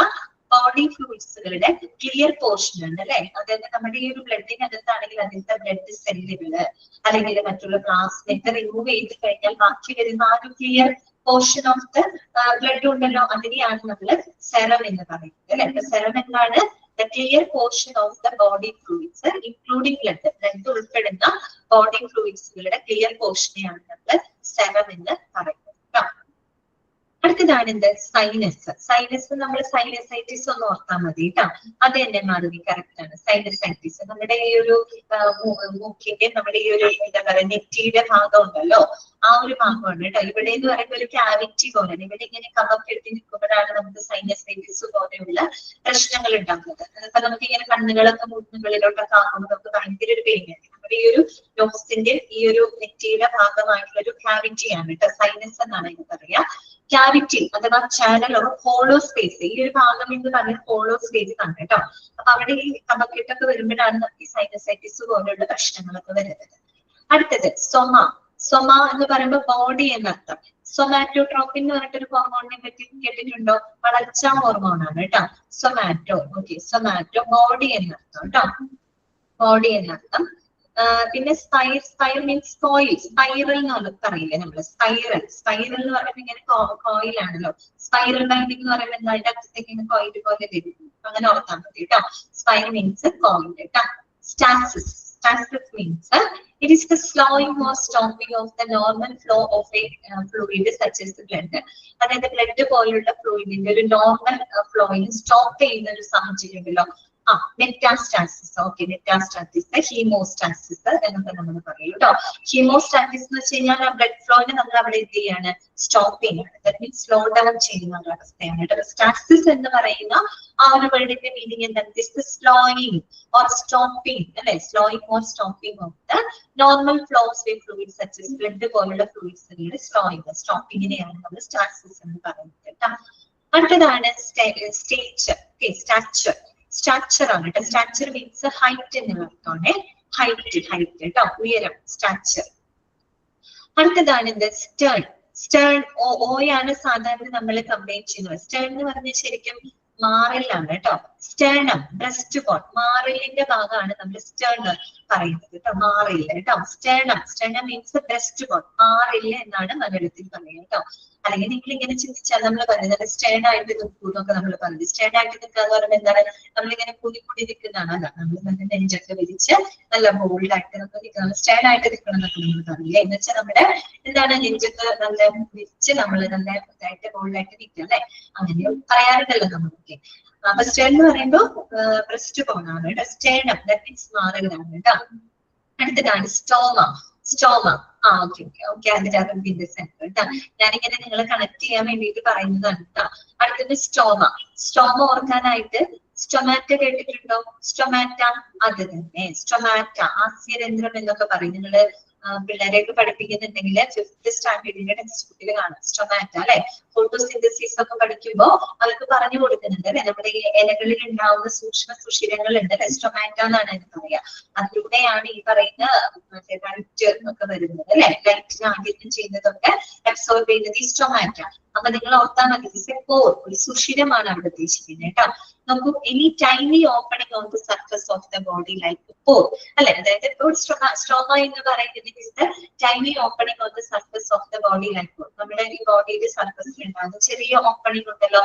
ബോഡി ഫ്ലൂയിഡ്സുകളുടെ ക്ലിയർ പോർഷൻ ഉണ്ട് അല്ലെ. അതായത് നമ്മുടെ ഈ ഒരു ബ്ലഡിനകത്താണെങ്കിൽ അതിന്റെ ബ്ലഡ് സെല്ലുകള് അല്ലെങ്കിൽ മറ്റുള്ള പ്ലാസ്മയൊക്കെ റിമൂവ് ചെയ്ത് കഴിഞ്ഞാൽ ബാക്കി വരുന്ന ആ ഒരു clear portion of the blood ഉണ്ടല്ലോ, അതിനെയാണ് നമ്മള് സെറം എന്ന് പറയുന്നത് അല്ലെ. അപ്പൊ സെറം എന്താണ്? The clear portion of the body fluids including blood. Blood ഉൾപ്പെടുന്ന ബോഡി ഫ്ലൂയിഡ്സുകളുടെ ക്ലിയർ പോർഷനെയാണ് നമ്മൾ സെറം എന്ന് പറയുന്നത്. അടുത്തതാണ് എന്ത്? സൈനസ്. സൈനസ് നമ്മൾ സൈനസൈറ്റിസ് ഒന്ന് ഓർത്താൽ മതി കേട്ടോ. അത് തന്നെ മാറി കറക്റ്റ് ആണ്. സൈനസൈറ്റിസ് നമ്മുടെ ഈ ഒരു മൂക്കിന്റെ നമ്മുടെ ഈ ഒരു എന്താ പറയുക നെറ്റിയുടെ ഭാഗം ഉണ്ടല്ലോ, ആ ഒരു ഭാഗമാണ് കേട്ടോ. ഇവിടെ എന്ന് പറയുമ്പോൾ ഒരു ക്യാവിറ്റി പോലെ ഇവിടെ ഇങ്ങനെ കഫം കെട്ടി നിൽക്കുമ്പോഴാണ് നമുക്ക് സൈനസൈറ്റിസ് പോലെയുള്ള പ്രശ്നങ്ങൾ ഉണ്ടാകുന്നത്. അപ്പൊ നമുക്ക് ഇങ്ങനെ കണ്ണുകളൊക്കെ മുകളിലോട്ടൊക്കെ ആകുമ്പോൾ നമുക്ക് ഭയങ്കര ഒരു പെയിനാണ്. നമ്മുടെ ഈ ഒരു നോസിന്റെ ഈ ഒരു നെറ്റിയുടെ ഭാഗമായിട്ടുള്ള ഒരു ക്യാവിറ്റിയാണ് കേട്ടോ സൈനസ് എന്നാണ് എനിക്ക് പറയാ. ക്യാവിറ്റി അഥവാ ചാനൽ ഓർ ഹോളോ സ്പേസ്, ഈ ഒരു ഭാഗം എന്ന് പറഞ്ഞ ഹോളോ സ്പേസ് ആണ് കേട്ടോ. അപ്പൊ അവിടെ ഈ കഫക്കെട്ടൊക്കെ വരുമ്പോഴാണ് നമുക്ക് സൈനസൈറ്റിസ് പോലുള്ള പ്രശ്നങ്ങളൊക്കെ വരുന്നത്. അടുത്തത് സൊമ. സൊമ എന്ന് പറയുമ്പോൾ ബോഡി എന്നർത്ഥം. സൊമാറ്റോട്രോപ്പിൻ എന്ന് പറഞ്ഞിട്ടൊരു ഹോർമോണിനെ പറ്റി കേട്ടിട്ടുണ്ടോ? വളർച്ചാ ഹോർമോണാണ് കേട്ടോ സൊമാറ്റോ. ഓക്കെ, സൊമാറ്റോ ബോഡി എന്നർത്ഥം കേട്ടോ, ബോഡി എന്നർത്ഥം. പിന്നെ സ്പൈർ മീൻസ് കോയിൽ, സ്പൈറൽ എന്ന് പറയില്ലേ നമ്മള്, സ്പൈറൽ എന്ന് പറയുമ്പോൾ ഇങ്ങനെ കോയിൽ ആണല്ലോ. സ്പൈറൽ ബൈൻഡിങ് എന്ന് പറയുമ്പോൾ എന്തായിട്ട് അറ്റത്തേക്ക് ഇങ്ങനെ കോയിൽ പോലെ വരും, അങ്ങനെ ഓർത്താൽ മതി കേട്ടോ. സ്പൈർ മീൻസ് കോയിൽ കേട്ടോ. Stasis means it is the slowing or stopping of the normal flow of a fluid such as the blood. അതായത് ബ്ലഡ് പോലുള്ള ഫ്ലൂയിഡിന്റെ ഒരു നോർമൽ ഫ്ലോയിൽ സ്റ്റോപ്പ് ചെയ്യുന്ന ഒരു സാഹചര്യം ഉണ്ടല്ലോ, മെറ്റാസ്റ്റാസിസ്. ഓക്കെ, മെറ്റാസ്റ്റാസിസ്, ഹീമോസ്റ്റാസിസ് എന്നൊക്കെ നമ്മൾ പറയും കേട്ടോ. ഹീമോസ്റ്റാസിസ് എന്ന് വെച്ച് കഴിഞ്ഞാൽ ബ്ലഡ് ഫ്ലോയിനെ നമ്മൾ അവിടെ എന്ത് ചെയ്യാണ്? സ്റ്റോപ്പ് ചെയ്യാണ്. ദാറ്റ് മീൻസ് സ്ലോ ഡൗൺ ചെയ്യുന്ന ഒരു അവസ്ഥയാണ് കേട്ടോ. സ്റ്റാസിസ് എന്ന് പറയുന്ന ആ ഒരു വേർഡിന്റെ മീനിങ് എന്താണ്? സ്ലോയിങ് ഓർ സ്റ്റോപ്പിംഗ് അല്ലെ, slowing or stopping of the normal flows of fluids such as blood പോലുള്ള ഫ്ലൂയിഡ്സിന്റെ സ്ലോയിങ്, സ്റ്റോപ്പിങ്ങിനെയാണ് നമ്മൾ സ്റ്റാസിസ് എന്ന് പറയുന്നത് കേട്ടോ. അടുത്തതാണ് സ്റ്റേച്ചർ. സ്റ്റാച്ചർ, സ്റ്റാച്ചർ ആണ് കേട്ടോ. സ്റ്റാച്ചർ മീൻസ് ഹൈറ്റ് എന്നുള്ള അർത്ഥമാണ്. ഹൈറ്റ് കേട്ടോ, ഉയരം, സ്റ്റാച്ചർ. അടുത്തതാണ് എന്ത്? സ്റ്റേൺ. സ്റ്റേൺ ഓയാണ് സാധാരണ നമ്മൾ കമ്പൈൻ ചെയ്യുന്നത്. സ്റ്റേൺ എന്ന് പറഞ്ഞാൽ ശരിക്കും മാറിലാണ് കേട്ടോ. സ്റ്റേണം, ബ്രസ്റ്റ് ബോൺ, മാറിലിന്റെ ഭാഗമാണ് നമ്മൾ സ്റ്റേൺ പറയുന്നത് കേട്ടോ, മാറില്ല കേട്ടോ. സ്റ്റേണം മീൻസ് ബ്രസ്റ്റ് ബോൺ, മാറില്ല എന്നാണ് മലയാളത്തിൽ പറയുക കേട്ടോ. അല്ലെങ്കിൽ നിങ്ങൾ ഇങ്ങനെ ചിന്തിച്ചാൽ നമ്മൾ പറയുന്നത് സ്റ്റേൺ ആയിട്ട് നിൽക്കൂ എന്നൊക്കെ നമ്മൾ പറയുന്നത്. സ്റ്റേൺ ആയിട്ട് നിൽക്കുക എന്ന് പറയുമ്പോൾ എന്താണ്? നമ്മളിങ്ങനെ കൂടി നിൽക്കുന്നതാണ്. അല്ല, നമ്മൾ നല്ല നെഞ്ചൊക്കെ വിരിച്ച് നല്ല ബോൾഡായിട്ട് നമ്മൾ നിൽക്കണം. സ്റ്റേൺ ആയിട്ട് നിൽക്കണം എന്നൊക്കെ നമ്മൾ പറയില്ലേ, എന്ന് വെച്ചാൽ നമ്മുടെ എന്താണ് നെഞ്ചൊക്കെ നല്ല വിരിച്ച് നമ്മൾ നല്ല ഇതായിട്ട് ബോൾഡായിട്ട് നിൽക്കുക അല്ലെ, അങ്ങനെ പറയാറുണ്ടല്ലോ നമ്മളൊക്കെ. അപ്പൊ സ്റ്റേൺ എന്ന് പറയുമ്പോൾ ബ്രസ്റ്റ് ബോൺ ആണ് കേട്ടോ. സ്റ്റേണം ദാറ്റ് മീൻസ് മാറുകയാണ് കേട്ടോ. അടുത്തതാണ് സ്റ്റോമ. ഓക്കെ, അതിന്റെ അറബിന്റെ സെന്റർ കേട്ടോ. ഞാനിങ്ങനെ നിങ്ങളെ കണക്ട് ചെയ്യാൻ വേണ്ടിയിട്ട് പറയുന്നതാണ് കേട്ടോ. അടുത്തത് സ്റ്റോമ ഓർക്കാനായിട്ട് സ്റ്റൊമാറ്റ കേട്ടിട്ടുണ്ടോ? സ്റ്റൊമാറ്റ, അത് തന്നെ സ്റ്റൊമാറ്റ, ആസ്യരന്ധ്രം എന്നൊക്കെ പറയും. നിങ്ങള് പിള്ളേരെയൊക്കെ പഠിപ്പിക്കുന്നുണ്ടെങ്കിൽ 5th സ്റ്റാൻഡേർഡിന്റെ ടെക്സ്റ്റ് ബുക്കിൽ കാണാം സ്റ്റൊമാറ്റ അല്ലെ. ഫോട്ടോസിന്തസിസ് ഒക്കെ പഠിക്കുമ്പോൾ അവർക്ക് പറഞ്ഞു കൊടുക്കുന്നുണ്ട് അല്ലെ, നമ്മുടെ ഈ ഇലകളിൽ ഉണ്ടാവുന്ന സൂക്ഷ്മ സുഷിരങ്ങളുണ്ട്, സ്റ്റൊമാറ്റ എന്നാണ് അതിന് പറയാ. അതിലൂടെയാണ് ഈ പറയുന്ന ലൈറ്റ് ഒക്കെ വരുന്നത് അല്ലെ. ലൈറ്റിന് ആദ്യം ചെയ്യുന്നതൊക്കെ അബ്സോർബ് ചെയ്യുന്നത് ഈ സ്റ്റൊമാറ്റ. അപ്പൊ നിങ്ങൾ ഓർത്താൽ മതി, ഒരു സുഷിരമാണ് അവിടെ ഉദ്ദേശിക്കുന്നത് കേട്ടോ. നോക്കൂ, any tiny opening on the surface of the body like pore അല്ലെ. അതായത് സ്ട്രോമ എന്ന് പറയുന്നത് tiny opening on the surface of the body like pore. നമ്മുടെ ഈ ബോഡിയുടെ സർഫസിൽ ഉണ്ടാകുന്ന ചെറിയ ഓപ്പണിംഗ് ഉണ്ടല്ലോ,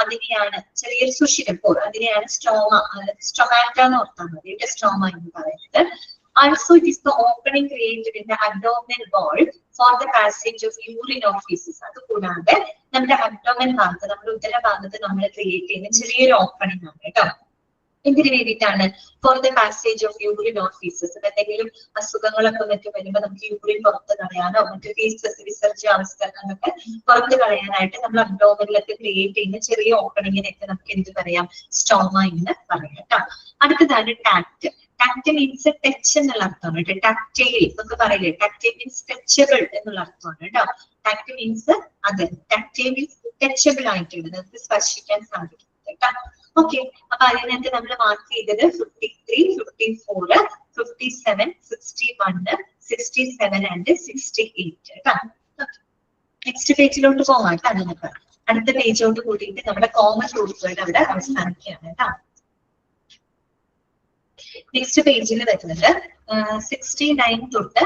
അതിനെയാണ് ചെറിയൊരു സുഷിരം, പോർ, അതിനെയാണ് സ്റ്റൊമാറ്റ എന്ന് ഓർത്താൽ മതി. സ്റ്റോമ എന്ന് പറയുന്നത്. Also, it is the opening created in the abdominal wall for the passage of urine or feces. അത് കൂടാതെ നമ്മുടെ അബ്ഡോമൻ ഭാഗത്ത്, നമ്മുടെ ഉദരഭാഗത്ത് നമ്മൾ ക്രിയേറ്റ് ചെയ്യുന്ന ചെറിയൊരു ഓപ്പണിംഗ് ആണ് കേട്ടോ. എന്തിനു വേണ്ടിയിട്ടാണ്? For the passage of urine or faeces. എന്തെങ്കിലും അസുഖങ്ങളൊക്കെ മറ്റും വരുമ്പോൾ നമുക്ക് യൂറിൻ പുറത്ത് കളയാനോ മറ്റു ഫീസസ് വിസർജ്യാവസ്ഥകളൊക്കെ പുറത്ത് കളയാനായിട്ട് നമ്മൾ അബ്ഡോമിനിലൊക്കെ ക്രിയേറ്റ് ചെയ്യുന്ന ചെറിയ ഓപ്പണിങ്ങിനൊക്കെ നമുക്ക് എന്ത് പറയാം? സ്റ്റോമ എന്ന് പറയാം കേട്ടോ. അടുത്തതാണ് ടാക്ട്. ടാക്ട് മീൻസ് ടച്ച് എന്നുള്ള അർത്ഥമാണ് കേട്ടോ. ടാക്ടൈൽ എന്നൊക്കെ പറയില്ലേ, ടാക്ടൈൽ മീൻസ് ടച്ചബിൾ എന്നുള്ള അർത്ഥമാണ് കേട്ടോ. ടാക്ട് മീൻസ് അത്, ടാക്ടൈൽ മീൻസ് ടച്ചബിൾ ആയിട്ടുള്ളത്, നമുക്ക് സ്പർശിക്കാൻ സാധിക്കും കേട്ടോ. ഓക്കെ, അപ്പൊ അതിനകത്ത് നമ്മൾ മാർക്ക് ചെയ്തത് 53, 54, 57, 61, 67 ആൻഡ് 68 കേട്ടോ. നെക്സ്റ്റ് പേജിലോട്ട് പോവാം കേട്ടോ. നമുക്ക് അടുത്ത പേജോട് കൂടിയിട്ട് നമ്മുടെ കോമൺ റൂട്ടുകൾ അവിടെ അവസാനിക്കുകയാണ് കേട്ടോ. നെക്സ്റ്റ് പേജിൽ വരുന്നത് 69 തൊട്ട്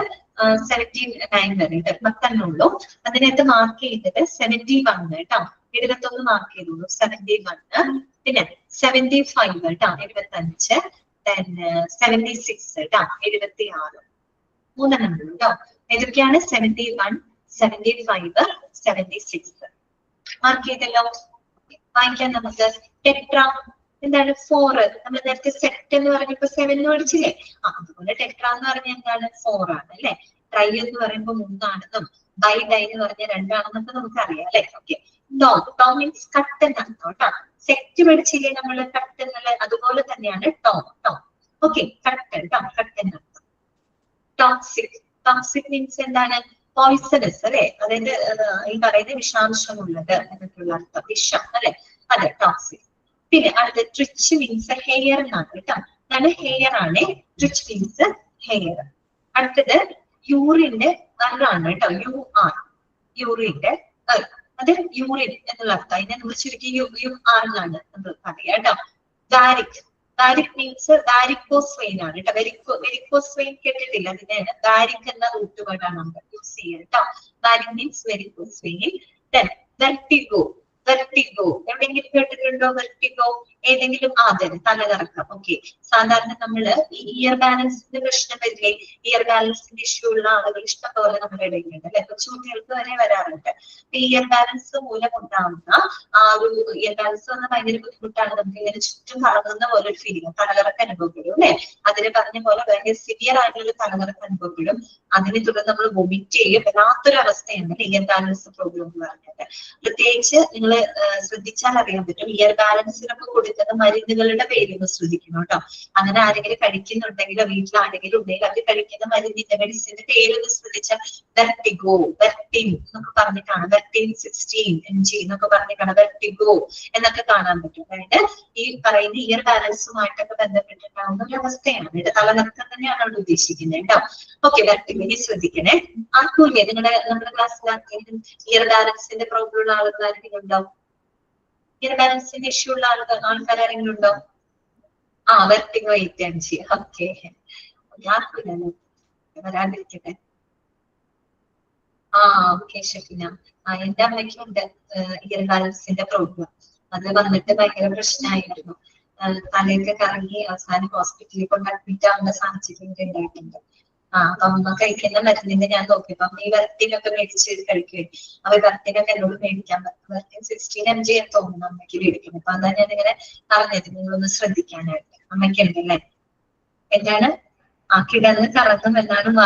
79 വരെ 71 ഉള്ളൂ. അതിനകത്ത് മാർക്ക് ചെയ്തത് 71 കേട്ടോ. 71 മാർക്ക് ചെയ്തോളൂ, 71. പിന്നെ 75 കേട്ടോ, 75. then 76 കേട്ടോ, 76. മൂന്നെണ്ണം ഉള്ളൂ കേട്ടോ. ഏതൊക്കെയാണ്? 71, 75, 76 മാർക്ക് ചെയ്തല്ലോ. വായിക്കാൻ നമുക്ക്. ടെട്രാ എന്താണ്? 4. നമ്മൾ നേരത്തെ സെറ്റ് എന്ന് പറഞ്ഞപ്പോ 7 പഠിച്ചില്ലേ? അതുപോലെ ടെട്രാ എന്ന് പറഞ്ഞാൽ എന്താണ്? 4 ആണ് അല്ലെ. ട്രൈ എന്ന് പറയുമ്പോൾ 3 ആണെന്നും ഡൈ എന്ന് പറഞ്ഞാൽ 2 ആണെന്നൊക്കെ നമുക്ക് അറിയാം അല്ലെ. ഓക്കെ, ടോ മീൻസ് കട്ട് എന്നർത്ഥം കേട്ടോ. സെറ്റ് പഠിച്ചില്ലേ നമ്മൾ, കട്ട് എന്നുള്ള, അതുപോലെ തന്നെയാണ് ടോ. ഓക്കെ, കട്ട് കേട്ടോ, കട്ട് എന്നർത്ഥം. ടോക്സിക് മീൻസ് എന്താണ്? പോയിസണസ് അല്ലെ, അതായത് ഈ പറയുന്ന വിഷാംശമുള്ളത് എന്നൊക്കെയുള്ള അർത്ഥം, വിഷം അല്ലെ, അതെ ടോക്സിക്. പിന്നെ അടുത്ത ട്രിച്ച് മീൻസ് ഹെയർ എന്നാണ് കേട്ടോ, അതാണ് ഹെയർ ആണ്, ട്രിച്ച് മീൻസ് ഹെയർ. അടുത്തത് യൂറിന്റെ ആണ് കേട്ടോ, UR, യൂറിന്റെ അത് യൂറിൻ എന്നുള്ള അർത്ഥം, അതിനെ നമ്മൾ ചുരുക്കി UR എന്നാണ് നമ്മൾ പറയുക കേട്ടോ. ഗാരിക്, ഗാരിക് മീൻസ് വാരിക്കോസ് വെയിൻ ആണ് കേട്ടോ, വെരിക്കോസ് വെയിൻ കേട്ടിട്ടില്ല, അതിനെയാണ് ഗാരിക് എന്ന റൂട്ട് വേർഡാണ് നമ്മൾ യൂസ് ചെയ്യുക കേട്ടോ. ഗാരിക് means varicose vein. Vertigo, vertigo എവിടെയെങ്കിലും കേട്ടിട്ടുണ്ടോ? വെർട്ടിഗോ ഏതെങ്കിലും ആദരം, തലകറക്കം. ഓക്കെ, സാധാരണ നമ്മള് ഈ ഇയർ ബാലൻസിന്റെ പ്രശ്നം വരില്ലേ, ഇയർ ബാലൻസിന്റെ ഇഷ്യൂ ഉള്ള ആളുകൾ ഇഷ്ടംപോലെ നമ്മുടെ ഇടയിലുണ്ട് അല്ലെ, കൊച്ചുകുട്ടികൾക്ക് വരെ വരാറുണ്ട്. ഇയർ ബാലൻസ് മൂലം ഉണ്ടാവുന്ന ആ ഒരു ഇയർ ബാലൻസ് വന്ന ഭയങ്കര ബുദ്ധിമുട്ടാണ്, നമുക്ക് ഇങ്ങനെ ചുറ്റും കറങ്ങുന്ന പോലെ ഒരു ഫീലിംഗ്, തലകറക്കം അനുഭവപ്പെടും അല്ലെ. അതിന് പറഞ്ഞ പോലെ ഭയങ്കര സിവിയർ ആയിട്ടുള്ള തലകറക്കം അനുഭവപ്പെടും. അതിനെ തുടർന്ന് നമ്മൾ വൊമിറ്റ് ചെയ്യും, വല്ലാത്തൊരു അവസ്ഥയാണ് ഇയർ ബാലൻസ് പ്രോബ്ലം എന്ന് പറഞ്ഞിട്ട്. പ്രത്യേകിച്ച് നിങ്ങൾ ശ്രദ്ധിച്ചാൽ അറിയാൻ പറ്റും, ഇയർ ബാലൻസിനൊക്കെ കൊടുക്കുന്ന മരുന്നുകളുടെ പേരൊന്ന് ശ്രദ്ധിക്കണം കേട്ടോ. അങ്ങനെ ആരെങ്കിലും കഴിക്കുന്നുണ്ടെങ്കിലോ വീട്ടിലാണെങ്കിലും ഉണ്ടെങ്കിൽ അത് കഴിക്കുന്ന മരുന്നിന്റെ മെഡിസിന്റെ പേരൊന്ന് ശ്രദ്ധിച്ചാൽ വെർട്ടിഗോ, വെർട്ടിൻ എന്നൊക്കെ പറഞ്ഞിട്ടാണ്, വെർട്ടിൻ 16 mg എന്നൊക്കെ പറഞ്ഞിട്ടാണ് വെർട്ടിഗോ എന്നൊക്കെ കാണാൻ പറ്റും. അതായത് ഈ പറയുന്ന ഇയർ ബാലൻസുമായിട്ടൊക്കെ ബന്ധപ്പെട്ടിട്ടുണ്ടാവുന്ന ഒരു അവസ്ഥയാണ്, തലകറക്കം തന്നെയാണ് അവിടെ ഉദ്ദേശിക്കുന്നത് കേട്ടോ. ഓക്കെ, വെർട്ടിഗോ ശ്രദ്ധിക്കണേ. ആർക്കൂല്ലേ നമ്മുടെ ക്ലാസ്സിൽ ആർക്കെങ്കിലും ഇയർ ബാലൻസിന്റെ പ്രോബ്ലം ഉള്ള ആളുകൾ ആരെങ്കിലും ഉണ്ടാവും? ഇയർ ബാലൻസിന്റെ ഇഷ്യൂ ഉള്ള ആൾക്കാർ ആരെങ്കിലും ഉണ്ടോ? Vertigo 8 mg. Okay, ആർക്കില്ലല്ലോ, വരാണ്ടിരിക്കട്ടെ. Okay Shefina, എന്റെ അമ്മയ്ക്കുണ്ട് ഇയർ ബാലൻസിന്റെ പ്രോബ്ലം. അത് വന്നിട്ട് ഭയങ്കര പ്രശ്നമായിരുന്നു, തലയൊക്കെ കറങ്ങി അവസാനം ഹോസ്പിറ്റലിൽ കൊണ്ട് അഡ്മിറ്റ് ആവുന്ന സാഹചര്യം ഉണ്ടായിട്ടുണ്ട്. അപ്പൊ അമ്മ കഴിക്കുന്ന മരുന്നിന്റെ ഞാൻ നോക്കിയപ്പോ അമ്മ ഈ വെർട്ടിനൊക്കെ മേടിച്ച് കഴിക്കുവേ, അപ്പൊ വെർട്ടിനൊക്കെ എന്നോട് മേടിക്കാൻ പറ്റും. വെർട്ടിൻ 16 mg എന്ന് തോന്നുന്നു അമ്മയ്ക്ക് മേടിക്കുന്നത്. അപ്പൊ അതാ ഞാൻ ഇങ്ങനെ പറഞ്ഞത് നിങ്ങളൊന്ന് ശ്രദ്ധിക്കാനായിട്ട്. അമ്മയ്ക്ക് ഉണ്ടല്ലേ, എന്താണ് കിടന്ന് കറങ്ങും എന്നാണ്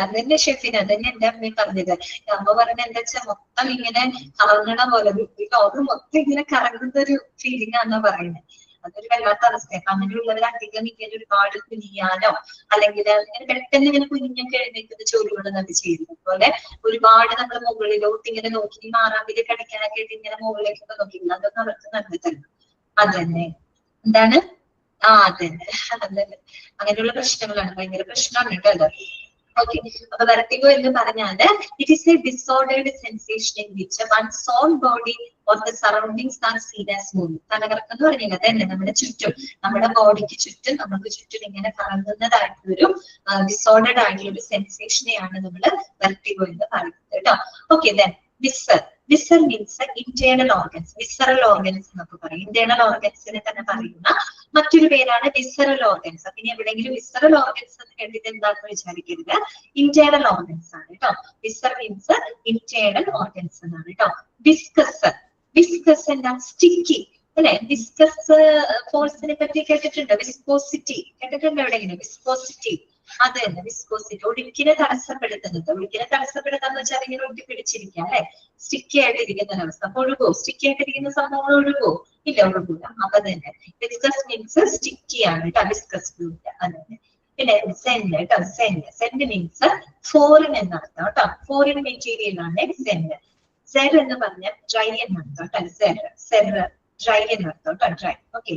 അതന്നെ ഷെഫിന്, അതന്നെ എന്റെ അമ്മയും പറഞ്ഞത്. അമ്മ പറഞ്ഞ എന്താ വെച്ചാൽ മൊത്തം ഇങ്ങനെ കറങ്ങണ പോലെ, ലോകം മൊത്തം ഇങ്ങനെ കറങ്ങുന്ന ഒരു ഫീലിംഗ് ആണെന്നാ പറയുന്നത്. അതൊരു വല്ലാത്ത അവസ്ഥയാണ്. അങ്ങനെയുള്ളവർ അധികം ഇങ്ങനെ ഒരുപാട് കുനിയാനോ അല്ലെങ്കിൽ ഇങ്ങനെ പെട്ടെന്ന് ഇങ്ങനെ കുഞ്ഞൊക്കെ എഴുന്നേൽക്കുന്ന ജോലികളൊന്നും അത് ചെയ്യുന്നത് പോലെ ഒരുപാട് നമ്മൾ മുകളിലോട്ട് ഇങ്ങനെ നോക്കി മാറാമ്പില് കടിക്കാനൊക്കെ ആയിട്ട് ഇങ്ങനെ മുകളിലേക്കൊക്കെ നോക്കിയില്ല, അതൊക്കെ അവർക്ക് നല്ലതല്ല. അതന്നെ, എന്താണ് അതന്നെ അതന്നെ, അങ്ങനെയുള്ള പ്രശ്നങ്ങളാണ്, ഭയങ്കര പ്രശ്നമാണ് കേട്ടോ അത്. ഓക്കെ, അപ്പൊ വെർട്ടിഗോ എന്ന് പറഞ്ഞാല് it is a disordered sensation in which one's own body or the surroundings are seen as moving. തലകറക്കം എന്ന് പറഞ്ഞാൽ അതന്നെ, നമ്മുടെ ചുറ്റും, നമ്മുടെ ബോഡിക്ക് ചുറ്റും, നമുക്ക് ചുറ്റും ഇങ്ങനെ കറങ്ങുന്നതായിട്ടൊരു ഡിസോർഡേർഡ് ആയിട്ടുള്ള ഒരു സെൻസേഷനെയാണ് നമ്മൾ വെർട്ടിഗോ എന്ന് പറയുന്നത് കേട്ടോ. Okay, then visor. Visor means internal organs, visceral organs എന്നൊക്കെ പറയും. ഇന്റേണൽ ഓർഗൻസിനെ തന്നെ പറയുന്ന മറ്റൊരു പേരാണ് വിസറൽ ഓർഗൻസ്. പിന്നെ എവിടെയെങ്കിലും വിസറൽ ഓർഗൻസ് എന്ന് കേട്ടിട്ട് എന്താണെന്ന് വിചാരിക്കരുത്, ഇന്റേണൽ ഓർഗൻസ് ആണ് കേട്ടോ. വിസർ മീൻസ് ഇന്റേണൽ ഓർഗൻസ് എന്നാണ് കേട്ടോ. വിസ്കസ്, വിസ്കസ് എന്താ? സ്റ്റിക്കി അല്ലെ. വിസ്കസ് ഫോഴ്സിനെ പറ്റി കേട്ടിട്ടുണ്ടോ? വിസ്കോസിറ്റി കേട്ടിട്ടുണ്ടോ എവിടെയെങ്കിലും? വിസ്കോസിറ്റി, അത് തന്നെ വിസ്കോസിറ്റി. ഒഴുക്കിനെ തടസ്സപ്പെടുത്തുന്നത്, ഒഴുക്കിനെ തടസ്സപ്പെടുത്താന്ന് വെച്ചാൽ ഇങ്ങനെ ഒഴുക്കി പിടിച്ചിരിക്കുക അല്ലെ, സ്റ്റിക്കി ആയിട്ടിരിക്കുന്ന ഒരവസ്ഥ. അപ്പൊ ഒഴുകോ? സ്റ്റിക്കി ആയിട്ടിരിക്കുന്ന സംഭവങ്ങൾ ഒഴുകോ? ഇല്ല, ഒഴുകൂല. അപ്പൊ തന്നെ വിസ്കസ് മീൻസ് സ്റ്റിക്കി ആണ് കേട്ടോ, വിസ്കസ് ഫ്ലൂയിഡ്. അതന്നെ. പിന്നെ സെന്റ് കേട്ടോ, സെന്റ്. സെന്റ് മീൻസ് ഫോറിൻ എന്നർത്ഥം കേട്ടോ, ഫോറിൻ മെറ്റീരിയൽ ആണ് സെന്റ്. സെർ എന്ന് പറഞ്ഞാൽ ഡ്രൈ എന്നർത്ഥം കേട്ടോ, സെർ, സെർ ഡ്രൈ എന്നർത്ഥം കേട്ടോ, ഡ്രൈ. ഓക്കെ,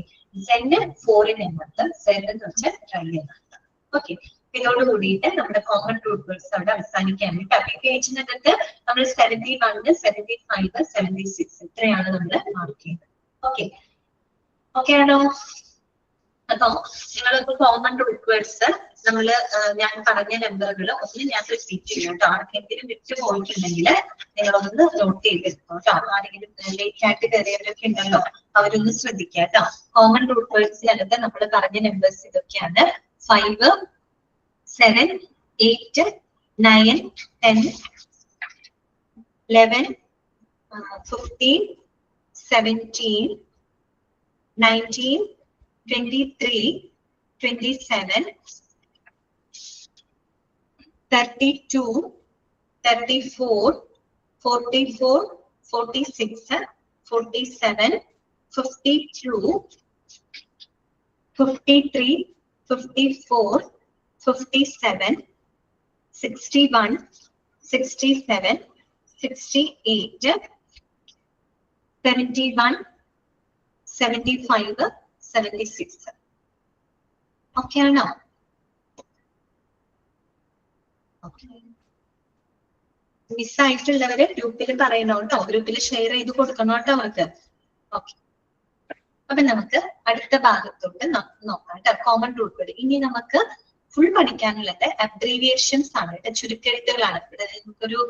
സെന്റ് ഫോറിൻ എന്നർത്ഥം, സെർ എന്ന് വെച്ചാൽ ഡ്രൈ എന്നർത്ഥം. ഓക്കെ, ഇതോട് കൂടിയിട്ട് നമ്മുടെ കോമൺ റൂട്ട് വേർഡ്സ് അവിടെ അവസാനിക്കാനായിട്ട് ഈ പേജിനകത്ത് നമ്മൾ 71, 75, 76 ഇത്രയാണ് നമ്മൾ മാർക്ക് ചെയ്യുന്നത്. ഓക്കെ, ഓക്കെ ആണോ? അപ്പൊ നിങ്ങൾക്ക് കോമൺ റൂട്ട് വേർഡ്സ് നമ്മൾ ഞാൻ പറഞ്ഞ നമ്പറുകൾ ഒന്ന് ഞാൻ റിപ്പീറ്റ് ചെയ്യും കേട്ടോ. ആർക്കെങ്കിലും വിട്ടു പോയിട്ടുണ്ടെങ്കിൽ നിങ്ങളൊന്ന് നോട്ട് ചെയ്തെടുക്കും കേട്ടോ. ആരെങ്കിലും ലേറ്റ് ആയിട്ട് കയറിയവരൊക്കെ ഉണ്ടല്ലോ, അവരൊന്ന് ശ്രദ്ധിക്കുക കേട്ടോ. കോമൺ റൂട്ട് വേർഡ്സിനകത്ത് നമ്മൾ പറഞ്ഞ നമ്പേഴ്സ് ഇതൊക്കെയാണ്: 5, 7, 8, 9, 10, 11, 15, 17, 19, 23, 27, 32, 34, 44, 46, 47, 52, 53, 54, 57, 61, 67, 68, 71, 75, 76. ഓക്കെ ആണോ? മിസ്സായിട്ടുള്ളവര് ഗ്രൂപ്പിൽ പറയണം കേട്ടോ, ഗ്രൂപ്പിൽ ഷെയർ ചെയ്ത് കൊടുക്കണം കേട്ടോ അവർക്ക്. ഓക്കെ, അപ്പൊ നമുക്ക് അടുത്ത ഭാഗത്തോട്ട് നോക്കാം കേട്ടോ, കോമൺ റൂട്ട് വേർഡ്. ഇനി നമുക്ക് ഫുൾ പഠിക്കാനുള്ളത് അബ്രീവിയേഷൻസ് ആണ് കേട്ടോ, ചുരുക്കെഴുത്തുകളാണ്. ഇവിടെ നമുക്കൊരു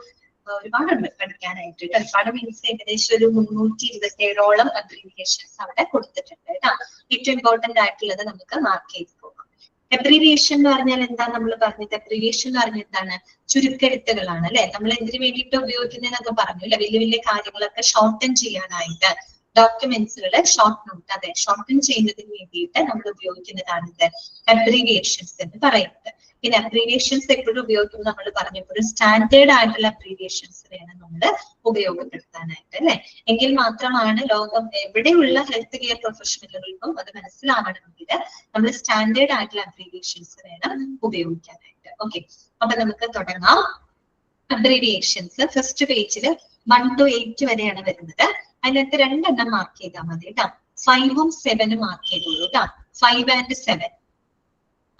ഒരുപാടുണ്ട് പഠിക്കാനായിട്ട്. ഒരുപാട് മീൻസ് ഏകദേശം ഒരു 327ഓളം അബ്രീവിയേഷൻസ് അവിടെ കൊടുത്തിട്ടുണ്ട് കേട്ടോ. ഏറ്റവും ഇമ്പോർട്ടന്റ് ആയിട്ടുള്ളത് നമുക്ക് മാർക്ക് ചെയ്ത് പോകാം. അബ്രീവിയേഷൻ എന്ന് പറഞ്ഞാൽ എന്താ നമ്മൾ പറഞ്ഞത്? അബ്രീവിയേഷൻ എന്ന് പറഞ്ഞാൽ എന്താണ്? ചുരുക്കെഴുത്തുകളാണ് അല്ലെ. നമ്മൾ എന്തിനു വേണ്ടിയിട്ട് ഉപയോഗിക്കുന്നതെന്നൊക്കെ പറഞ്ഞു അല്ലെ, വലിയ വലിയ കാര്യങ്ങളൊക്കെ ഷോർട്ടൻ ചെയ്യാനായിട്ട്. ഡോക്യുമെന്റ്സുകള് ഷോർട്ട് നോട്ട്, അതെ, ഷോർട്ടൻ ചെയ്യുന്നതിന് വേണ്ടിയിട്ട് നമ്മൾ ഉപയോഗിക്കുന്നതാണ് ഇത് അബ്രീവിയേഷൻസ് എന്ന് പറയുന്നത്. പിന്നെ അബ്രീവിയേഷൻസ് എപ്പോഴും ഉപയോഗിക്കുമ്പോൾ നമ്മൾ പറഞ്ഞപ്പോൾ സ്റ്റാൻഡേർഡ് ആയിട്ടുള്ള അബ്രീവിയേഷൻസ് വേണം നമ്മൾ ഉപയോഗപ്പെടുത്താനായിട്ട് അല്ലെ. എങ്കിൽ മാത്രമാണ് ലോകം എവിടെയുള്ള ഹെൽത്ത് കെയർ പ്രൊഫഷണലുകൾക്കും അത് മനസ്സിലാവണമെങ്കിൽ നമ്മൾ സ്റ്റാൻഡേർഡ് ആയിട്ടുള്ള അബ്രീവിയേഷൻസ് വേണം ഉപയോഗിക്കാനായിട്ട്. ഓക്കെ, അപ്പൊ നമുക്ക് തുടങ്ങാം. അബ്രീവിയേഷൻസ് ഫസ്റ്റ് പേജിൽ 1 to 8 വരെയാണ് വരുന്നത്. അതിനകത്ത് 2 എണ്ണം മാർക്ക് ചെയ്താൽ മതി കേട്ടോ. 5ഉം 7ഉം മാർക്ക് ചെയ്തോളൂ കേട്ടോ. 5 and 7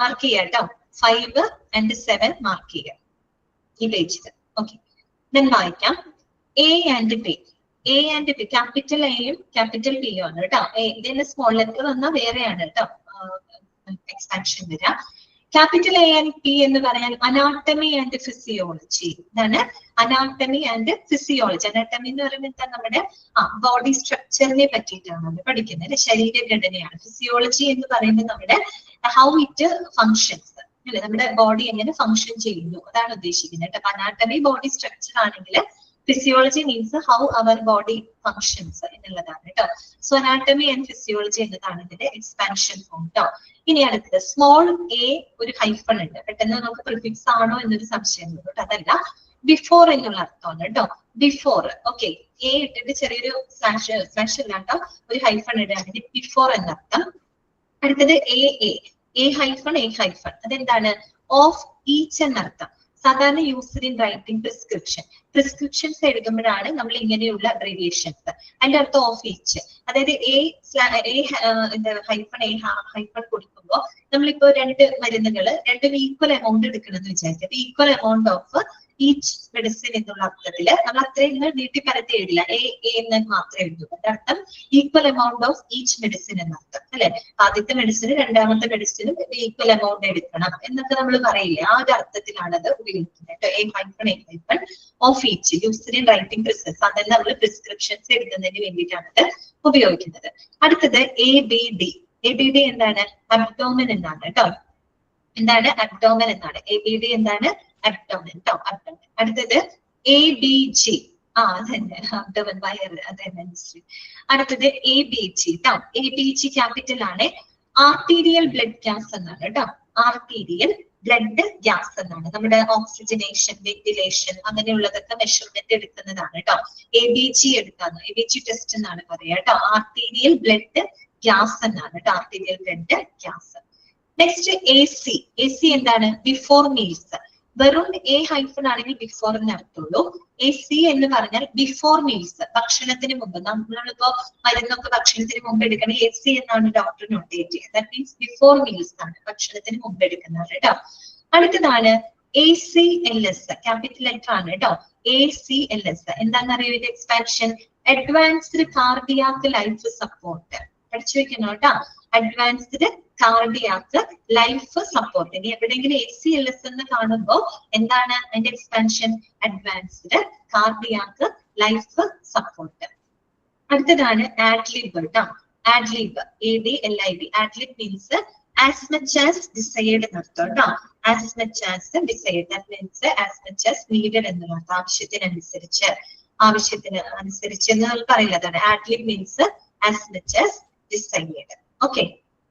മാർക്ക് ചെയ്യാം കേട്ടോ. 5 and 7 മാർക്ക് ചെയ്യാം ഈ പേജിൽ. ഓക്കെ, ദെൻ വായിക്കാം. A and B. A and B, capital എയും ക്യാപിറ്റൽ ബിയും ആണ് കേട്ടോ. ഇതിന്റെ സ്മോൾ ലെറ്റർ വന്നാൽ വേറെയാണ് കേട്ടോ എക്സ്പാൻഷൻ വരിക. ക്യാപിറ്റൽ എ ആൻഡ് പി എന്ന് പറഞ്ഞാൽ അനാട്ടമി ആൻഡ് ഫിസിയോളജി. ഇതാണ് അനാട്ടമി ആൻഡ് ഫിസിയോളജി. അനാട്ടമി എന്ന് പറയുമ്പോൾ എന്താ? നമ്മുടെ ബോഡി സ്ട്രക്ചറിനെ പറ്റിയിട്ടാണ് നമ്മൾ പഠിക്കുന്നത്, ശരീരഘടനയാണ്. ഫിസിയോളജി എന്ന് പറയുന്നത് നമ്മുടെ ഹൗ ഇറ്റ് ഫങ്ഷൻസ് അല്ലെ, നമ്മുടെ ബോഡി എങ്ങനെ ഫങ്ഷൻ ചെയ്യുന്നു അതാണ് ഉദ്ദേശിക്കുന്നത് കേട്ടോ. അനാട്ടമി ബോഡി സ്ട്രക്ചർ ആണെങ്കിൽ physiology means how our body functions എന്നുള്ളതാണ് കേട്ടോ. സോ അനാട്ടമി ആൻഡ് ഫിസിയോളജി എന്നതാണ് ഇതിന്റെ എക്സ്പാൻഷൻ ഫോം കേട്ടോ. ഇനി അടുത്തത് സ്മോൾ എ, ഒരു ഹൈഫൺ ഉണ്ട്. പെട്ടെന്ന് നമുക്ക് പ്രിഫിക്സ് ആണോ എന്നൊരു സംശയം വരും കേട്ടോ. അതല്ല, ബിഫോർ എന്നുള്ള അർത്ഥമാണ് കേട്ടോ. ബിഫോർ, ഓക്കെ, എ ഇട്ടിട്ട് ചെറിയൊരു സ്ലാഷ് ഇല്ലാട്ടോ, ഒരു ഹൈഫൺ ഇടുകയാണെങ്കിൽ ബിഫോർ എന്നർത്ഥം. അടുത്തത് എ ഹൈഫൺ, അതെന്താണ്? ഓഫ് ഈച്ച് എന്നർത്ഥം. സാധാരണ യൂസ്ഡ് ഇൻ റൈറ്റിംഗ് പ്രിസ്ക്രിപ്ഷൻസ് എഴുതുമ്പോഴാണ് നമ്മൾ ഇങ്ങനെയുള്ള അബ്രീവിയേഷൻസ്. അതിന്റെ അർത്ഥം ഓഫ് ഈച്ച്, അതായത് ഹൈഫൺ കൊടുക്കുമ്പോൾ നമ്മളിപ്പോ 2 മരുന്നുകൾ രണ്ടും ഈക്വൽ എമൗണ്ട് എടുക്കണം എന്ന് വിചാരിച്ചത്. Equal amount of each medicine എന്നുള്ള അർത്ഥത്തില് നമ്മൾ അത്രയും നീട്ടി പരത്തി എഴുതില്ല, എ എന്ന് മാത്രമേ എഴുതൂ. അതിന്റെ അർത്ഥം equal amount of each medicine എന്നർത്ഥം അല്ലെ. ആദ്യത്തെ മെഡിസിന് രണ്ടാമത്തെ മെഡിസിനും ഈക്വൽ എമൗണ്ട് എടുക്കണം എന്നൊക്കെ നമ്മൾ പറയില്ലേ, ആ ഒരു അർത്ഥത്തിലാണ് അത് ഉപയോഗിക്കുന്നത്. A hyphen of each, used in writing prescriptions, അതായത് നമ്മൾ പ്രിസ്ക്രിപ്ഷൻസ് എഴുതുന്നതിന് വേണ്ടിയിട്ടാണ് ഇത് ഉപയോഗിക്കുന്നത്. അടുത്തത് ABD എന്താണ്? അബ്ഡോമൻ എന്നാണ് കേട്ടോ. എന്താണ്? അബ്ഡോമൻ എന്നാണ്. ABD എന്താണ്? അബ്ഡോമൻ കേട്ടോ, അബ്ഡോമൻ. അടുത്തത് ABG, അതന്നെ അബ്ഡോമൻ, വയറ്, അതന്നെ. അടുത്തത് ABG കേട്ടോ. ABG ക്യാപിറ്റൽ ആണ്. ആർട്ടീരിയൽ ബ്ലഡ് ഗ്യാസ് എന്നാണ് കേട്ടോ. ആർട്ടീരിയൽ ബ്ലഡ് ഗ്യാസ് എന്നാണ്. നമ്മുടെ ഓക്സിജനേഷൻ, വെന്റിലേഷൻ അങ്ങനെയുള്ളതൊക്കെ മെഷർമെന്റ് എടുക്കുന്നതാണ് കേട്ടോ. ABG എടുക്കാന്ന്, ABG ടെസ്റ്റ് എന്നാണ് പറയാ കേട്ടോ. ആർട്ടീരിയൽ ബ്ലഡ് ഗ്യാസ് എന്നാണ് കേട്ടോ, arterial blood gas. Next AC എന്താണ്? Before meals. വെറും എ ഹൈഫൺ ആണെങ്കിൽ ബിഫോർ എന്ന് അർത്ഥമുള്ളൂ. AC എന്ന് പറഞ്ഞാൽ ബിഫോർ മീൽസ്, ഭക്ഷണത്തിന് മുമ്പ്. നമ്മളിപ്പോ മരുന്നൊക്കെ ഭക്ഷണത്തിന് മുമ്പ് എടുക്കണം, AC എന്നാണ് ഡോക്ടർ നോട്ടേറ്റ് ചെയ്യുന്നത്. ദാറ്റ് മീൻസ് ബിഫോർ മീൽസ് ആണ്, ഭക്ഷണത്തിന് മുമ്പ് എടുക്കുന്നത് കേട്ടോ. അടുത്തതാണ് ACLS, ക്യാപിറ്റൽ ലെറ്റർ ആണ് കേട്ടോ. ACLS എന്താണെന്നറിയോ ഇതിന്റെ expansion? Advanced cardiac life support. പഠിച്ചു വെക്കണം കേട്ടോ. Advanced cardiac life support. ഇനി എവിടെയെങ്കിലും ACLS എന്ന് കാണുമ്പോൾ എന്താണ് അതിന്റെ expansion? Advanced cardiac life support. അടുത്തതാണ് ആഡ്ലിബ് കേട്ടോ. Ad lib, ADLIB. Ad lib means as much as desired എന്നർത്ഥം കേട്ടോ. As much as desired, that means as much as needed എന്നർത്ഥം. ആവശ്യത്തിനനുസരിച്ച് എന്ന് നമ്മൾ പറയില്ല, അതാണ് ad lib means as much as desired. Okay,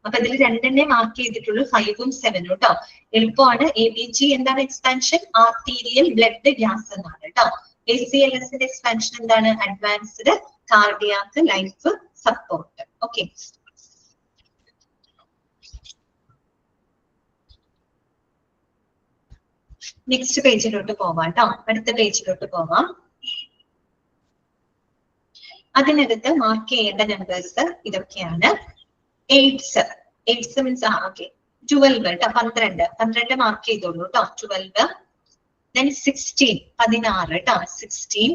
അപ്പൊ ഇതിൽ 2 മാർക്ക് ചെയ്തിട്ടുള്ളൂ, 5ഉം 7ഉം കേട്ടോ. എളുപ്പമാണ്. ABG എന്താണ് എക്സ്പാൻഷൻ? ആർട്ടീരിയൽ ബ്ലഡ് ഗ്യാസ് എന്നാണ് കേട്ടോ. ACLSന്റെ എക്സ്പാൻഷൻ എന്താണ്? Advanced cardiac life support. Okay, next പേജിലോട്ട് പോവാം കേട്ടോ. അടുത്ത പേജിലോട്ട് പോവാം. അതിനകത്ത് മാർക്ക് ചെയ്യേണ്ട നമ്പേഴ്സ് ഇതൊക്കെയാണ്. എയ്റ്റ്സ് മീൻസ് ഓക്കെ 12 കേട്ടോ, 12 മാർക്ക് ചെയ്തോളൂ കേട്ടോ. 12 then 16 16 കേട്ടോ, 16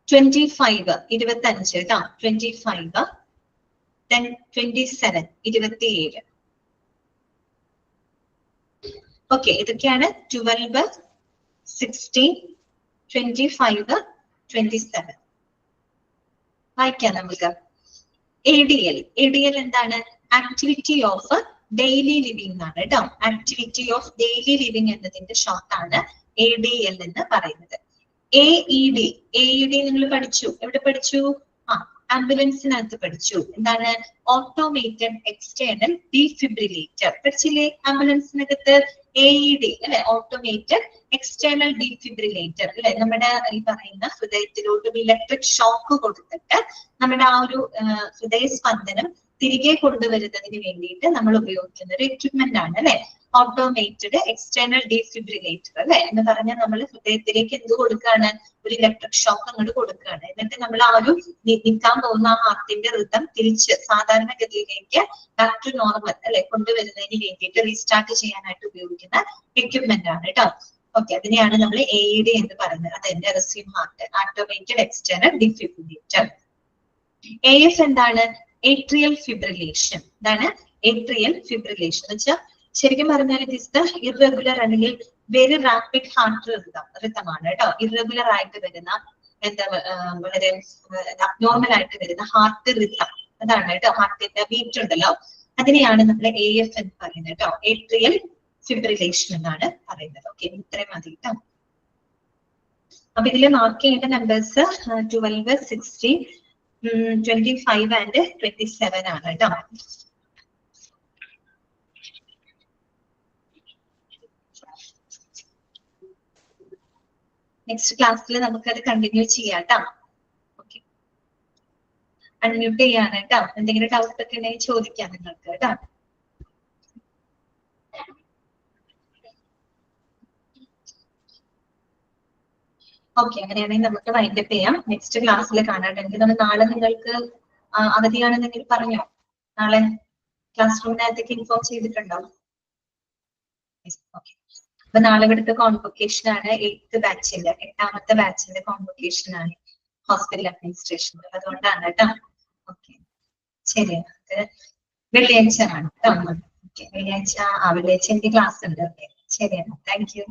25 25 കേട്ടോ, 25 then 27 27. ഓക്കെ, ഇതൊക്കെയാണ് 12 16 25 27. വായിക്കാം നമുക്ക്. ADL എന്താണ്? ആക്ടിവിറ്റി ഓഫ് ഡെയിലി ലിവിംഗ് ആണ് കേട്ടോ. ആക്ടിവിറ്റി ഓഫ് ഡെയിലി ലിവിംഗ് എന്നതിന്റെ ഷോർട്ട് ആണ് ADL എന്ന് പറയുന്നത്. AED നിങ്ങൾ പഠിച്ചു. എവിടെ പഠിച്ചു? ആംബുലൻസിനകത്ത് പഠിച്ചു. എന്താണ്? ഓട്ടോമേറ്റഡ് എക്സ്റ്റേണൽ ഡീഫിബ്രിലേറ്റർ പഠിച്ചില്ലേ? ആംബുലൻസിനകത്ത് AED അല്ലെ, ഓട്ടോമേറ്റഡ് എക്സ്റ്റേണൽ ഡീഫിബ്രിലേറ്റർ അല്ലെ. നമ്മുടെ ഈ പറയുന്ന ഹൃദയത്തിലോട്ട് ഇലക്ട്രിക് ഷോക്ക് കൊടുത്തിട്ട് നമ്മുടെ ആ ഒരു ഹൃദയസ്പന്ദനം തിരികെ കൊണ്ടുവരുന്നതിന് വേണ്ടിയിട്ട് നമ്മൾ ഉപയോഗിക്കുന്ന ഒരു എക്യുപ്മെന്റ് ആണ് അല്ലെ, ഓട്ടോമേറ്റഡ് എക്സ്റ്റേണൽ ഡീഫിബ്രിലേറ്റർ അല്ലെ. എന്ന് പറഞ്ഞാൽ നമ്മൾ ഹൃദയത്തിലേക്ക് എന്ത് കൊടുക്കുകയാണ്? ഒരു ഇലക്ട്രിക് ഷോക്ക് അങ്ങോട്ട് കൊടുക്കുകയാണ്. എന്നിട്ട് നമ്മൾ ആ ഒരു നിൽക്കാൻ പോകുന്ന ആ ഹാർട്ടിന്റെ റിതം തിരിച്ച് സാധാരണഗതിയിലേക്ക് ബാക്ക് ടു നോർമൽ അല്ലെ കൊണ്ടുവരുന്നതിന് വേണ്ടിയിട്ട് റീസ്റ്റാർട്ട് ചെയ്യാനായിട്ട് ഉപയോഗിക്കുന്ന എക്യുപ്മെന്റ് ആണ് കേട്ടോ. ഓക്കെ, അതിനെയാണ് നമ്മൾ AED എന്ന് പറയുന്നത്. അതെന്റെ resume heart, automated external defibrillator. AF എന്താണ്? Atrial fibrillation. എന്താണ്? ഏട്രിയൽ ഫിബ്രിലേഷൻ എന്ന് വെച്ചാൽ ശരിക്കും പറഞ്ഞാൽ ഇറ്റ് ഇസ് ദ ഇറഗുലർ അല്ലെങ്കിൽ വെരി റാപ്പിഡ് ഹാർട്ട് റിതമാണ് കേട്ടോ. ഇറഗുലർ ആയിട്ട് വരുന്ന എന്താ വളരെ അബ്നോർമൽ ആയിട്ട് വരുന്ന ഹാർട്ട് റിതം അതാണ് കേട്ടോ. ഹാർട്ടിന്റെ ബീറ്റ് ഉണ്ടല്ലോ, അതിനെയാണ് നമ്മൾ AF എന്ന് പറയുന്നത് കേട്ടോ. ഏട്രിയൽ ഫിബ്രിലേഷൻ എന്നാണ് പറയുന്നത്. ഓക്കെ, ഇത്രയും മതി കേട്ടോ. അപ്പൊ ഇതിൽ മാർക്ക് ചെയ്യേണ്ട നമ്പേഴ്സ് 12 16 25 and 27 ആണ് കേട്ടോ. നെക്സ്റ്റ് ക്ലാസ്സിൽ നമുക്കത് കണ്ടിന്യൂ ചെയ്യാം കേട്ടോ. ഓക്കെ, അൺമ്യൂട്ട് ചെയ്യാണ് കേട്ടോ. എന്തെങ്കിലും ഡൗട്ട് ഒക്കെ ഉണ്ടെങ്കിൽ ചോദിക്കാം നിങ്ങൾക്ക് കേട്ടോ. ഓക്കെ, അങ്ങനെയാണെങ്കിൽ നമുക്ക് വൈൻഡപ്പ് ചെയ്യാം. നെക്സ്റ്റ് ക്ലാസ്സിൽ കാണാം. എനിക്ക് തോന്നുന്നു നാളെ നിങ്ങൾക്ക് അവധിയാണെന്നെങ്കിൽ പറഞ്ഞോ? നാളെ ക്ലാസ് റൂമിനകത്തേക്ക് ഇൻഫോം ചെയ്തിട്ടുണ്ടോ? ഓക്കെ, അപ്പൊ നാളെ ഇവിടുത്തെ കോൺവൊക്കേഷൻ ആണ്. 8ാമത്തെ ബാച്ചിന്റെ കോൺവൊക്കേഷൻ ആണ് ഹോസ്പിറ്റൽ അഡ്മിനിസ്ട്രേഷൻ. അതുകൊണ്ടാണ് കേട്ടോ. ഓക്കെ, ശരി. വെള്ളിയാഴ്ച ആണ് കേട്ടോ. ഓക്കെ, വെള്ളിയാഴ്ച എനിക്ക് ക്ലാസ് ഉണ്ട്. ഓക്കെ, ശരിയാണ്. Thank you.